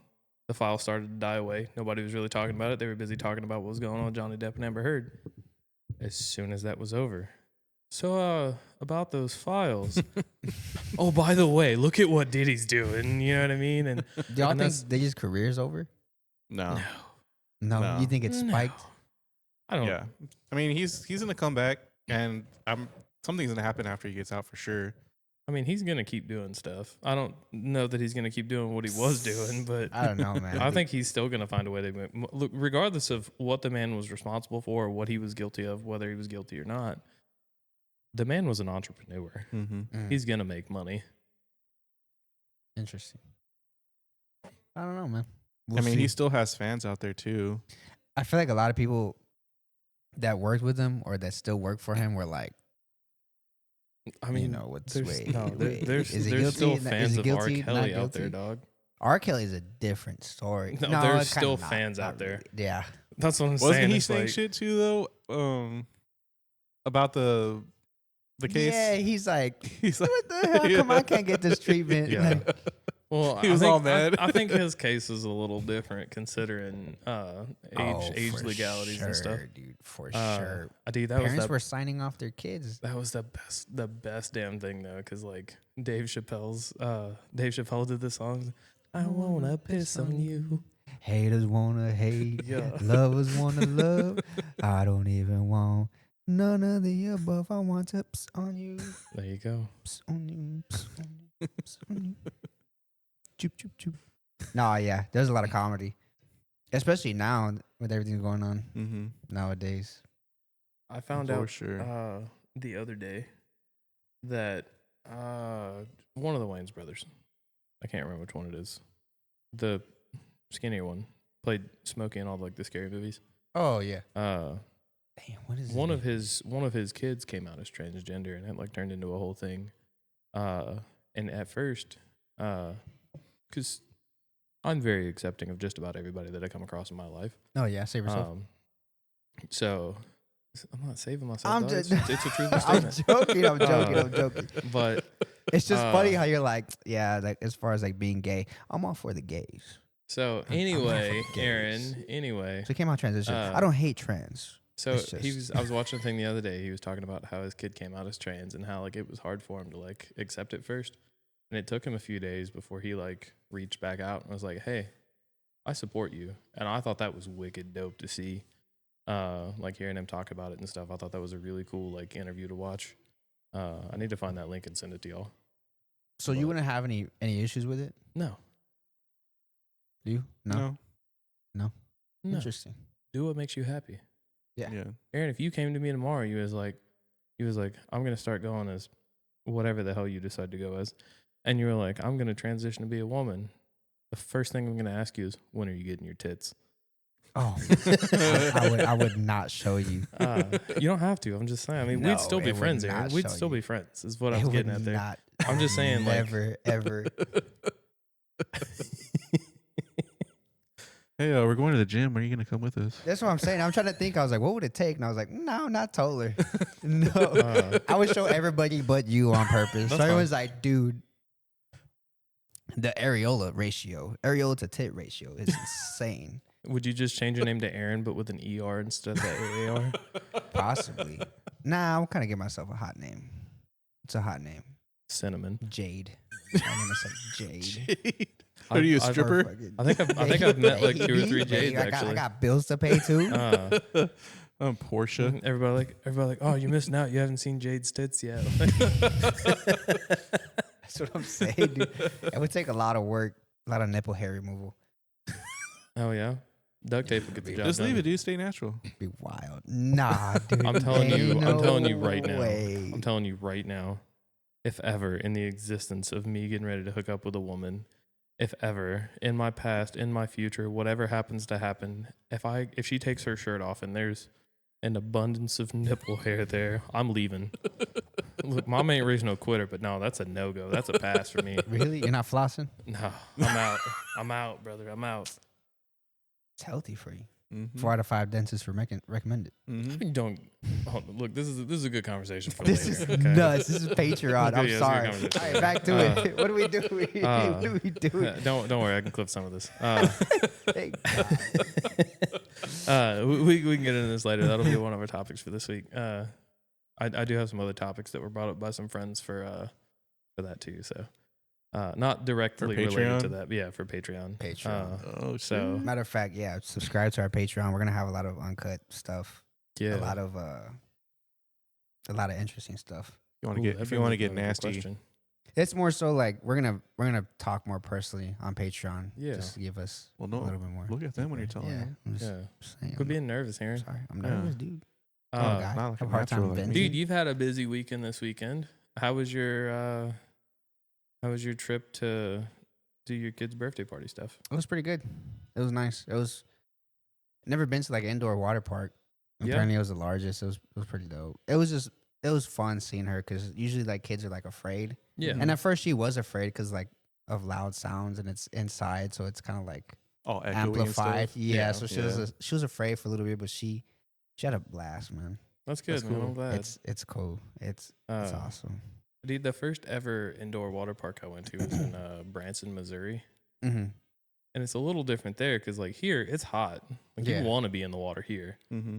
the files started to die away. Nobody was really talking about it. They were busy talking about what was going on with Johnny Depp and Amber Heard. As soon as that was over. So, about those files. Oh, by the way, look at what Diddy's doing. You know what I mean? And Do y'all And think that's- they just career's over? No. No. No. You think it's No. spiked? I don't Yeah. I mean, he's gonna come back, and something's gonna happen after he gets out for sure. I mean, he's going to keep doing stuff. I don't know that he's going to keep doing what he was doing, but I don't know, man. I think he's still going to find a way to look, regardless of what the man was responsible for, or what he was guilty of, whether he was guilty or not. The man was an entrepreneur. Mm-hmm. Mm, He's going to make money. interesting. I don't know, man. I We'll mean, see. he still has fans out there too. I feel like a lot of people that worked with him or that still work for him were like, I mean, you know, what's there's, wait, no, there- wait, there's, is he there's guilty? still Is fans he of R. guilty? Not Kelly out there, guilty? dog. R. Kelly is a different story. No, No, there's it's kinda still not- fans not out there. really. Yeah. That's what I'm Wasn't saying. he It's saying like, shit too though? About the case. Yeah, he's like, He's like, what the hell? Come on, I can't get this treatment. Yeah. Like, Well, He I was think, all mad. I think his case is a little different considering age for legalities and stuff. sure, dude, for Uh, sure. Dude, that was Parents the were signing off their kids. That was the best damn thing though, because like Dave Chappelle did the songs. I wanna piss on you. Haters wanna hate, Yeah. lovers wanna love. I don't even want none of the above. I want to ps on you, There you go. ps on you, ps on you, ps on you. Choop choop choop. No, yeah, there's a lot of comedy, especially now with everything going on mm-hmm. nowadays. I found For out sure. the other day that one of the Wayans brothers, I can't remember which one it is, the skinnier one, played Smokey in all like the scary movies. Oh yeah. Uh, Damn, what is one his of name? his kids came out as transgender, and it like turned into a whole thing. And at first, because I'm very accepting of just about everybody that I come across in my life. Oh yeah, save yourself. So I'm not saving myself. I'm dog. just, It's a truthful I'm statement. joking. I'm joking. Uh, I'm joking. But It's just funny uh, how you're like, yeah, like as far as like being gay, I'm all for the gays. so I'm anyway, not for Aaron. gays. Anyway, So it came out transition. Uh, I don't hate trans. so it's just- I was watching a thing the other day. He was talking about how his kid came out as trans and how like it was hard for him to like accept it first, and it took him a few days before he like reached back out and was like, "Hey, I support you." And I thought that was wicked dope to see. Like hearing him talk about it and stuff. I thought that was a really cool like interview to watch. I need to find that link and send it to y'all. So you wouldn't have any issues with it? No, Do you? No. no. Interesting. Do what makes you happy. Yeah. Yeah. Aaron, if you came to me tomorrow, he was like, I'm gonna start going as whatever the hell you decide to go as, and you were like, I'm gonna transition to be a woman. The first thing I'm gonna ask you is, when are you getting your tits? Oh, I would not show you. You don't have to. I'm just saying. I mean, No, we'd still be it would friends, Aaron. not We'd show still you. be friends. Is what I It was would getting at there. not. I'm just saying, like- never, ever. Hey, we're going to the gym. Are you gonna come with us? That's what I'm saying. I'm trying to think. I was like, what would it take? And I was like, no, not totally. No, Uh, I would show everybody but you on purpose. So That's everyone's like, dude, the areola to tit ratio is insane. would you just change your name to Aaron, but with an ER instead of the AAR? Possibly. Nah, I'm kind of give myself a hot name. It's a hot name. Cinnamon. Jade. My name is like Jade. Are you a I've- stripper? I think I've met like 2 or 3 Baby, Jades I actually. got bills to pay too. Portia. Everybody like, oh, you're missing out. You haven't seen Jade's tits yet. That's what I'm saying, dude. It would take a lot of work, a lot of nipple hair removal. Oh yeah, duct tape would get the job Just done. leave it, dude. Stay natural. Be wild. Nah, dude. I'm telling you. ain't I'm telling you no right now. way. I'm telling you right now. If ever in the existence of me getting ready to hook up with a woman, if ever in my past, in my future, whatever happens to happen, if she takes her shirt off and there's an abundance of nipple hair there, I'm leaving. Look, mom ain't raising no quitter, but no, that's a no-go. That's a pass for me. Really? You're not flossing? No, I'm out. I'm out, brother. I'm out. It's healthy for you. Mm-hmm. 4 out of 5 dentists recommend it. Mm-hmm. Don't look. This is a good conversation for This later. is okay? nuts. This is Patreon. Okay, I'm yeah, sorry. it's a All good right, back to it. What do we do? What do we do? Don't worry. I can clip some of this. Thank God. We can get into this later. That'll be one of our topics for this week. I do have some other topics that were brought up by some friends for that too. So, not directly related to Patreon? that. But yeah, for Patreon. Patreon. Oh, So Matter of fact, yeah, subscribe to our Patreon. We're gonna have a lot of uncut stuff. yeah, A lot of interesting stuff. You want to Ooh, get that if you brings want to up get another good nasty. question. It's more so like we're gonna talk more personally on Patreon. Yeah. Just to give us Well, a no, little bit more. look at them when you're telling Yeah. them. I'm just Yeah, saying. quit being nervous, Aaron. Sorry, I'm Yeah. nervous, dude. Uh, guy. not like Have a a hard time natural like me. venting. Dude, you've had a busy weekend this weekend. How was your trip to do your kid's birthday party stuff? It was pretty good. It was nice. It was never been to like an indoor water park. Yeah. Apparently, it was the largest. It was pretty dope. It was fun seeing her because usually like kids are like afraid, Yeah. and at first she was afraid because like of loud sounds and it's inside, so it's kind of like All echoey and amplified. stuff. Yeah, so she yeah. she was afraid for a little bit, but she had a blast, man. That's good, That's man. cool. I'm glad. It's cool. It's awesome. Dude, the first ever indoor water park I went to was in Branson, Missouri. Mm-hmm. And it's a little different there because, like, here, it's hot. Like, Yeah. you want to be in the water here. Mm-hmm.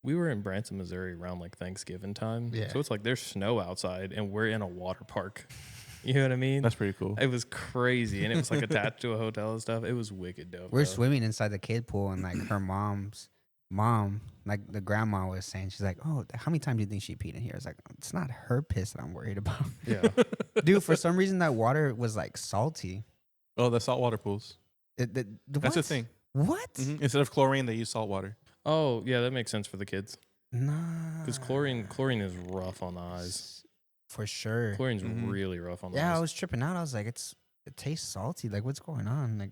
We were in Branson, Missouri around, like, Thanksgiving time. Yeah. So it's like there's snow outside, and we're in a water park. You know what I mean? That's pretty cool. It was crazy. And it was, like, attached to a hotel and stuff. It was wicked dope. We're though. swimming inside the kid pool, and like her mom's mom, like the grandma was saying, she's like, "Oh, how many times do you think she peed in here?" I was like, "It's not her piss that I'm worried about." Yeah. Dude, for some reason that water was like salty. Oh, the saltwater pools. That's That's the thing. What? Mhm. Instead of chlorine, they use salt water. Oh, yeah, that makes sense for the kids. Nah. Because chlorine is rough on the eyes. For sure. Chlorine's Mhm. really rough on the Yeah, I eyes. was tripping out. I was like, it tastes salty. Like, what's going on? Like,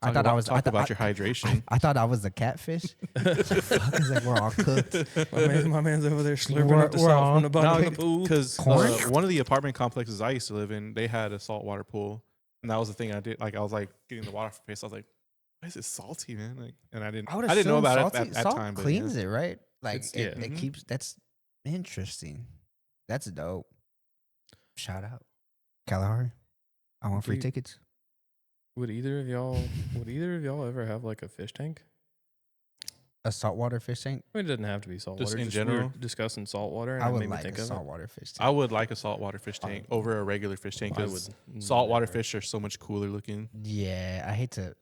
I thought I was talk about your hydration. I thought I was the catfish. Fuck, it's like we're all cooked. My man's over there slurping We're- up the we're salt all- from the bottom of the pool. Because Corn? one of the apartment complexes I used to live in, they had a saltwater pool, and that was the thing I did. Like I was like getting the water from face. I was like, "Why is it salty, man?" Like, and I didn't know assume about salty, it at salt time. But cleans yeah. it, right? Like It's- it yeah. Mhm. keeps. That's interesting. That's dope. Shout out, Kalahari. I want free Dude. tickets. Would either of y'all ever have like a fish tank? A saltwater fish tank. I mean, it doesn't have to be saltwater. Just in we were general? discussing saltwater, and I it would made me like think a of saltwater fish tank. I would like a saltwater fish tank over a regular fish tank it. I because would saltwater never. fish are so much cooler looking. Yeah, I hate to.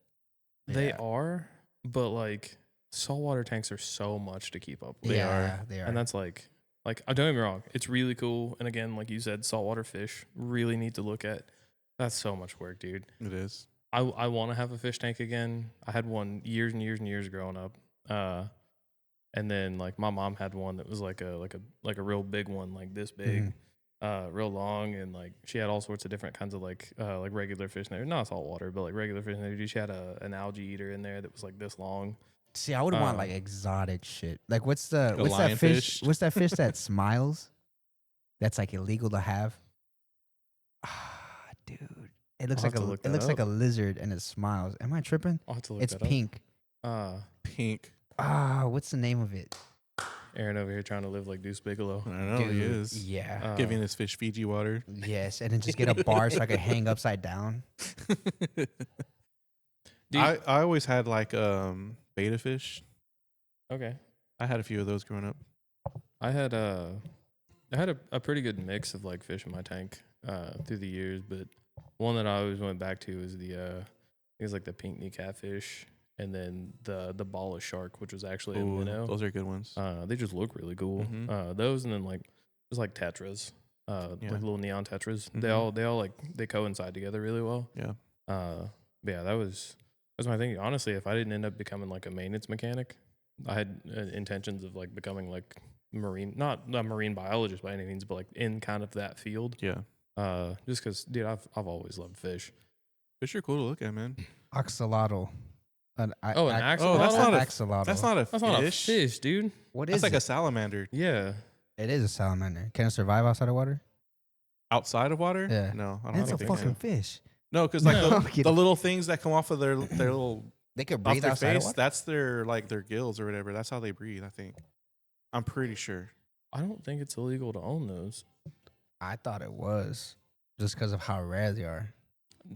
They yeah. are, but like saltwater tanks are so much to keep up with. They Yeah, are. They are. And that's like don't get me wrong, it's really cool. And again, like you said, saltwater fish really neat to look at. That's so much work, dude. It is. I want to have a fish tank again. I had one years and years and years growing up. And then like my mom had one that was like a real big one, like this big, real long, and like she had all sorts of different kinds of like regular fish in there. Not saltwater, but like regular fish in there. She had an algae eater in there that was like this long. See, I would want like exotic shit. Like, what's that lionfish? fish? What's that fish that smiles? That's like illegal to have. Ah, dude, it looks I'll like have to look that like a up. lizard and it smiles. Am I tripping? I'll have to look It's that up. pink. Pink. Ah, what's the name of it? Aaron over here trying to live like Deuce Bigelow. I know he Dude, is. Yeah. Giving his fish Fiji water. Yes, and then just get a bar so I could hang upside down. Dude, I always had like beta fish. okay. I had a few of those growing up. I had a pretty good mix of like fish in my tank through the years, but one that I always went back to was it was like the pink knee catfish, and then the ball of shark, which was actually a Ooh, minnow. those are good ones. They just look really cool. Mhm. Those, and then like there's like tetras. Yeah. like little neon tetras. Mhm. They all like they coincide together really well. Yeah. But yeah, that's my thing. Honestly, if I didn't end up becoming like a maintenance mechanic, I had intentions of like becoming like not a marine biologist by any means, but like in kind of that field. Yeah. Just because, dude, I've always loved fish. Fish are cool to look at, man. Axolotl. An Oh, an Oh, that's not a axolotl. That's not a That's not a fish. fish, dude. What That's is like it? a salamander. Yeah. It is a salamander. Can it survive outside of water? Outside of water? Yeah. No, I don't It's a think they fucking can. fish. No, because like No. I'm the kidding. little things that come off of their little They could off breathe their outside of face, water. that's their like their gills or whatever. That's how they breathe, I think. I'm pretty sure. I don't think it's illegal to own those. I thought it was just because of how rare they are.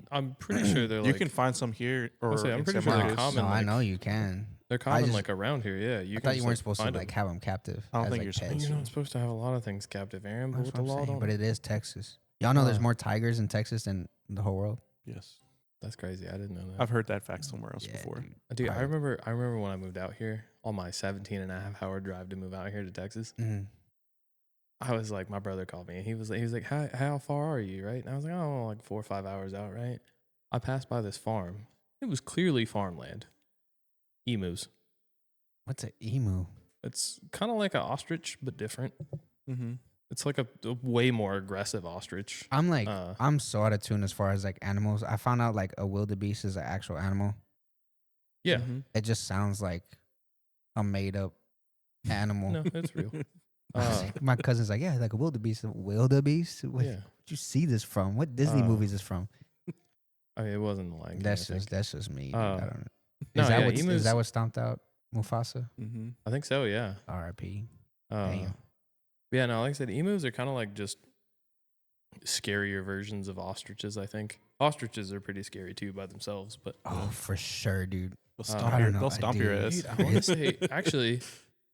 I'm pretty sure they're You like can find some here or say, I'm in pretty some sure they're areas. common. No, I like- know you can. they're common just- like around here. Yeah, you I can thought you just, weren't supposed to find like 'em. have them captive. I don't as, think like, you're pets. supposed You're not supposed to have a lot of things captive, Aaron. But That's what what the I'm law saying, don't. but it is Texas. Y'all know there's Uh, more tigers in Texas than the whole world. Yes. That's crazy. I didn't know that. I've heard that fact somewhere else Yeah, before. Dude, I Probably. remember when I moved out here on my 17 and a half hour drive to move out here to Texas. Mhm. I was like, my brother called me and he was like, how far are you? Right. And I was like, oh, like 4 or 5 hours out. Right. I passed by this farm. It was clearly farmland. Emus. What's an emu? It's kind of like an ostrich, but different. Mm-hmm. It's like a way more aggressive ostrich. I'm like, Uh, I'm so out of tune as far as like animals. I found out like a wildebeest is an actual animal. Yeah. Mm-hmm. It just sounds like a made up animal. No, it's real. I was like- my cousin's like, yeah, like a wildebeest. A wildebeest? Where'd Yeah. you see this from? What Disney movie is this from? I mean, it wasn't the Lion King, That's I think. just me. Dude. Uh, I don't know. no, Is that yeah, what emus- is that what stomped out Mufasa? Mm-hmm. I think so, yeah. R.I.P. Damn. Yeah, no, like I said, emus are kind of like just scarier versions of ostriches, I think. Ostriches are pretty scary too by themselves, but Oh, for sure, dude. They'll I stomp, don't your, know, they'll I stomp your do. ass. dude, I want to say actually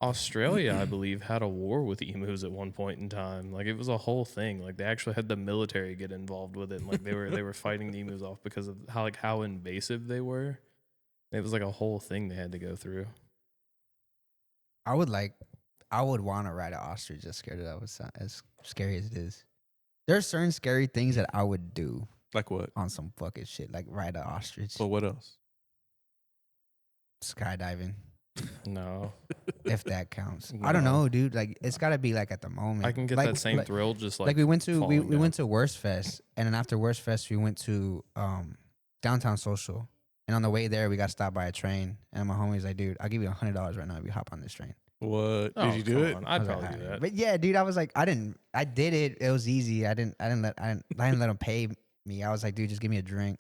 Australia, I believe, had a war with emus at one point in time. Like it was a whole thing. Like they actually had the military get involved with it. And like they were fighting the emus off because of how invasive they were. It was like a whole thing they had to go through. I would want to ride an ostrich as scared as scary as it is. There are certain scary things that I would do Like what? on some fucking shit, like ride an ostrich, Well, what else? skydiving, No, if that counts. I don't No. know, dude. Like it's got to be like at the moment. I can get like, that same like, thrill just like like we went to we falling down. went to Worst Fest, and then after Worst Fest we went to Downtown Social, and on the way there we got stopped by a train, and my homie's like, dude, I'll give you $100 right now if you hop on this train. What? Oh, Did you do come it? on. I I'd was like, probably do "Alright." that. But yeah, dude, I was like, I did it. It was easy. I didn't let him pay me. I was like, dude, just give me a drink.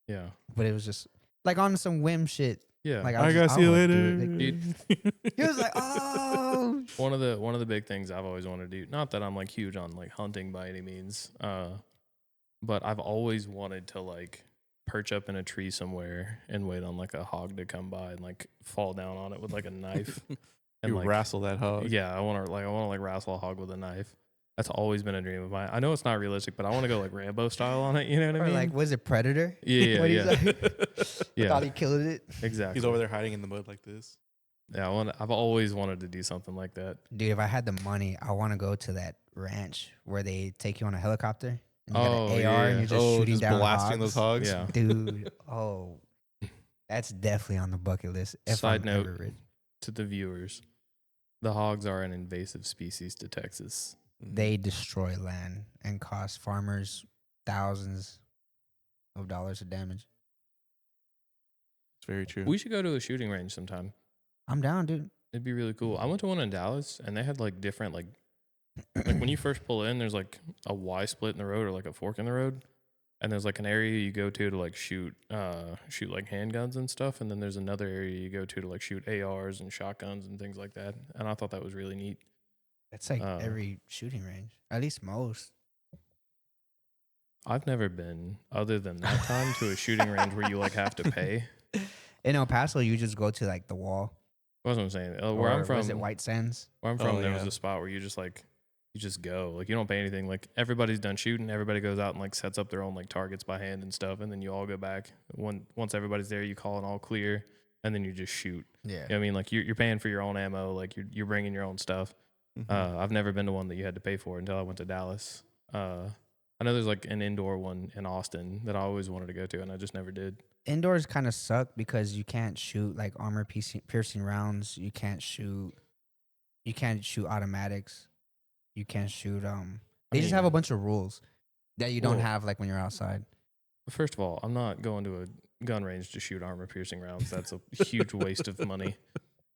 Yeah. But it was just like on some whim shit. Yeah. Like I was gotta just- see you would do later. it. Like, he was like, oh. One of the big things I've always wanted to do, not that I'm like huge on like hunting by any means, but I've always wanted to like perch up in a tree somewhere and wait on like a hog to come by and like fall down on it with like a knife. And You like, wrestle that hog. yeah, I want to wrestle a hog with a knife. That's always been a dream of mine. I know it's not realistic, but I want to go like Rambo style on it. You know what I Or mean? like, was it Predator? yeah, What yeah, he's like, yeah, thought he killed it. exactly. He's over there hiding in the mud like this. Yeah, I've always wanted to do something like that. Dude, if I had the money, I want to go to that ranch where they take you on a helicopter. And you got Oh, an AR and yeah. you're just shooting down blasting hogs. those hogs. Yeah. Dude, oh, that's definitely on the bucket list. If Side I'm note, ever rich. To the viewers, the hogs are an invasive species to Texas. They destroy land and cost farmers thousands of dollars of damage. It's very true. We should go to a shooting range sometime. I'm down, dude. It'd be really cool. I went to one in Dallas, and they had like different like when you first pull in, there's like a Y split in the road or like a fork in the road, and there's like an area you go to like shoot like handguns and stuff, and then there's another area you go to like shoot ARs and shotguns and things like that. And I thought that was really neat. That's like every shooting range, at least most. I've never been other than that time to a shooting range where you like have to pay. In El Paso, you just go to like the wall. That's what I'm saying. Where Or I'm from, was it White Sands? Where I'm from, Oh, there was yeah. a spot where you just go. Like you don't pay anything. Like everybody's done shooting. Everybody goes out and like sets up their own like targets by hand and stuff, and then you all go back. Once everybody's there, you call it all clear, and then you just shoot. Yeah. You know what I mean? Like you're paying for your own ammo. Like you're bringing your own stuff. Mhm. I've never been to one that you had to pay for until I went to Dallas. I know there's like an indoor one in Austin that I always wanted to go to, and I just never did. Indoors kind of suck because you can't shoot like piercing rounds. You can't shoot automatics. You can't shoot. They just have a mean, bunch of rules that you don't well, have like when you're outside. First of all, I'm not going to a gun range to shoot armor piercing rounds. That's a huge waste of money.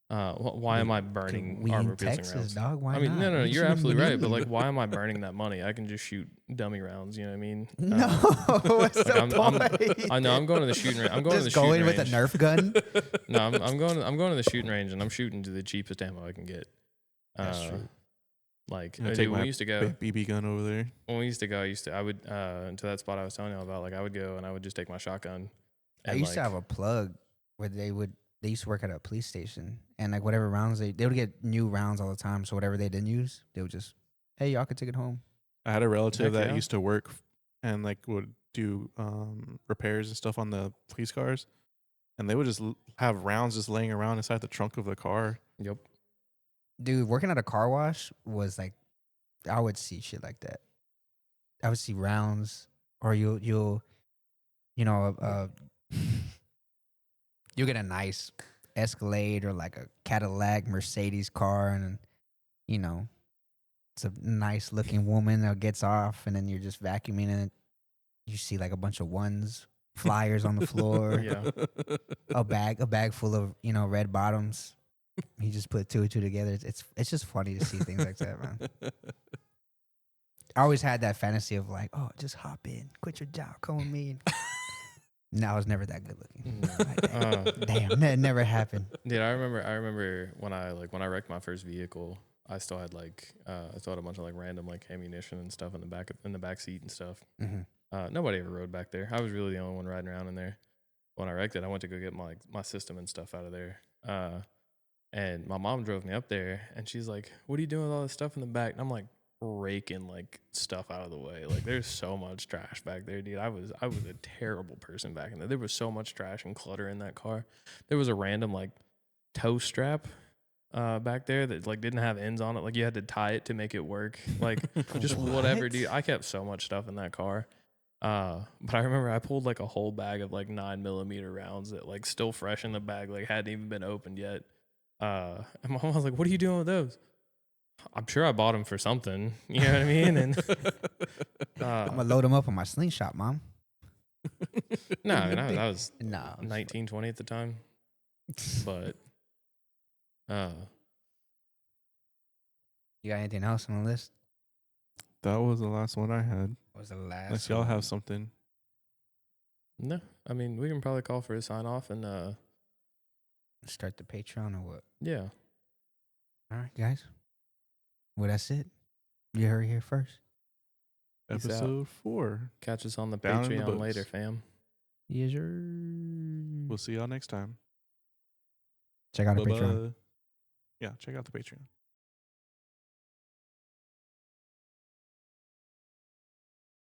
Why am I burning We armor in piercing Texas, rounds? dog. Why I mean, not? no, What you're you absolutely right. But like, mean? why am I burning that money? I can just shoot dummy rounds. You know what I mean? No, what's like the I'm- point? I know I'm going to the shooting range. I'm going Just to the go shooting in with a range. Nerf gun. No, I'm going to the shooting range, and I'm shooting to the cheapest ammo I can get. That's true. Like I'm gonna dude, take when my we used to go, BB gun over there. when we used to go, I would to that spot I was telling you about. Like I would go and I would just take my shotgun. I And used to like, have a plug where they used to work at a police station, and like whatever rounds they would get new rounds all the time. So whatever they didn't use, they would just, hey, y'all could take it home. I had a relative Heck that yeah. used to work and like would do repairs and stuff on the police cars, and they would just have rounds just laying around inside the trunk of the car. Yep. Dude, working at a car wash was like, I would see shit like that. I would see rounds, or you'll you'll get a nice Escalade or like a Cadillac Mercedes car, and you know it's a nice looking woman that gets off, and then you're just vacuuming and you see like a bunch of ones, flyers on the floor, Yeah. a bag full of red bottoms. He just put two and two together. It's just funny to see things like that, man. I always had that fantasy of like, oh, just hop in, quit your job, come with me. No, I was never that good looking. No. Damn, that never happened. Dude, I remember when I wrecked my first vehicle, I still had like I still had a bunch of like random like ammunition and stuff in the back seat and stuff. Mm-hmm. Nobody ever rode back there. I was really the only one riding around in there. When I wrecked it, I went to go get my system and stuff out of there. And my mom drove me up there, and she's like, "What are you doing with all this stuff in the back?" And I'm like, raking like stuff out of the way. Like there's so much trash back there, dude. I was a terrible person back in there. There was so much trash and clutter in that car. There was a random like toe strap back there that like didn't have ends on it. Like you had to tie it to make it work. Like just whatever, dude. I kept so much stuff in that car. But I remember I pulled like a whole bag of like 9mm rounds that like still fresh in the bag, like hadn't even been opened yet. And my mom was like, "What are you doing with those?" I'm sure I bought them for something. You know what I mean? And I'm gonna load them up on my slingshot, mom. no, I mean I was No, 19, 20 at the time. But you got anything else on the list? That was the last one I had. What was the last? Unless y'all one? have something. no, I mean we can probably call for a sign off and Start the Patreon or what? yeah. All right, guys. Well, that's it. You heard it here first. Peace out. Episode 4. Catch us on the Down in the Patreon books. later, fam. Yes, sir. We'll see y'all next time. Check out the Patreon. Bye-bye. Yeah, check out the Patreon.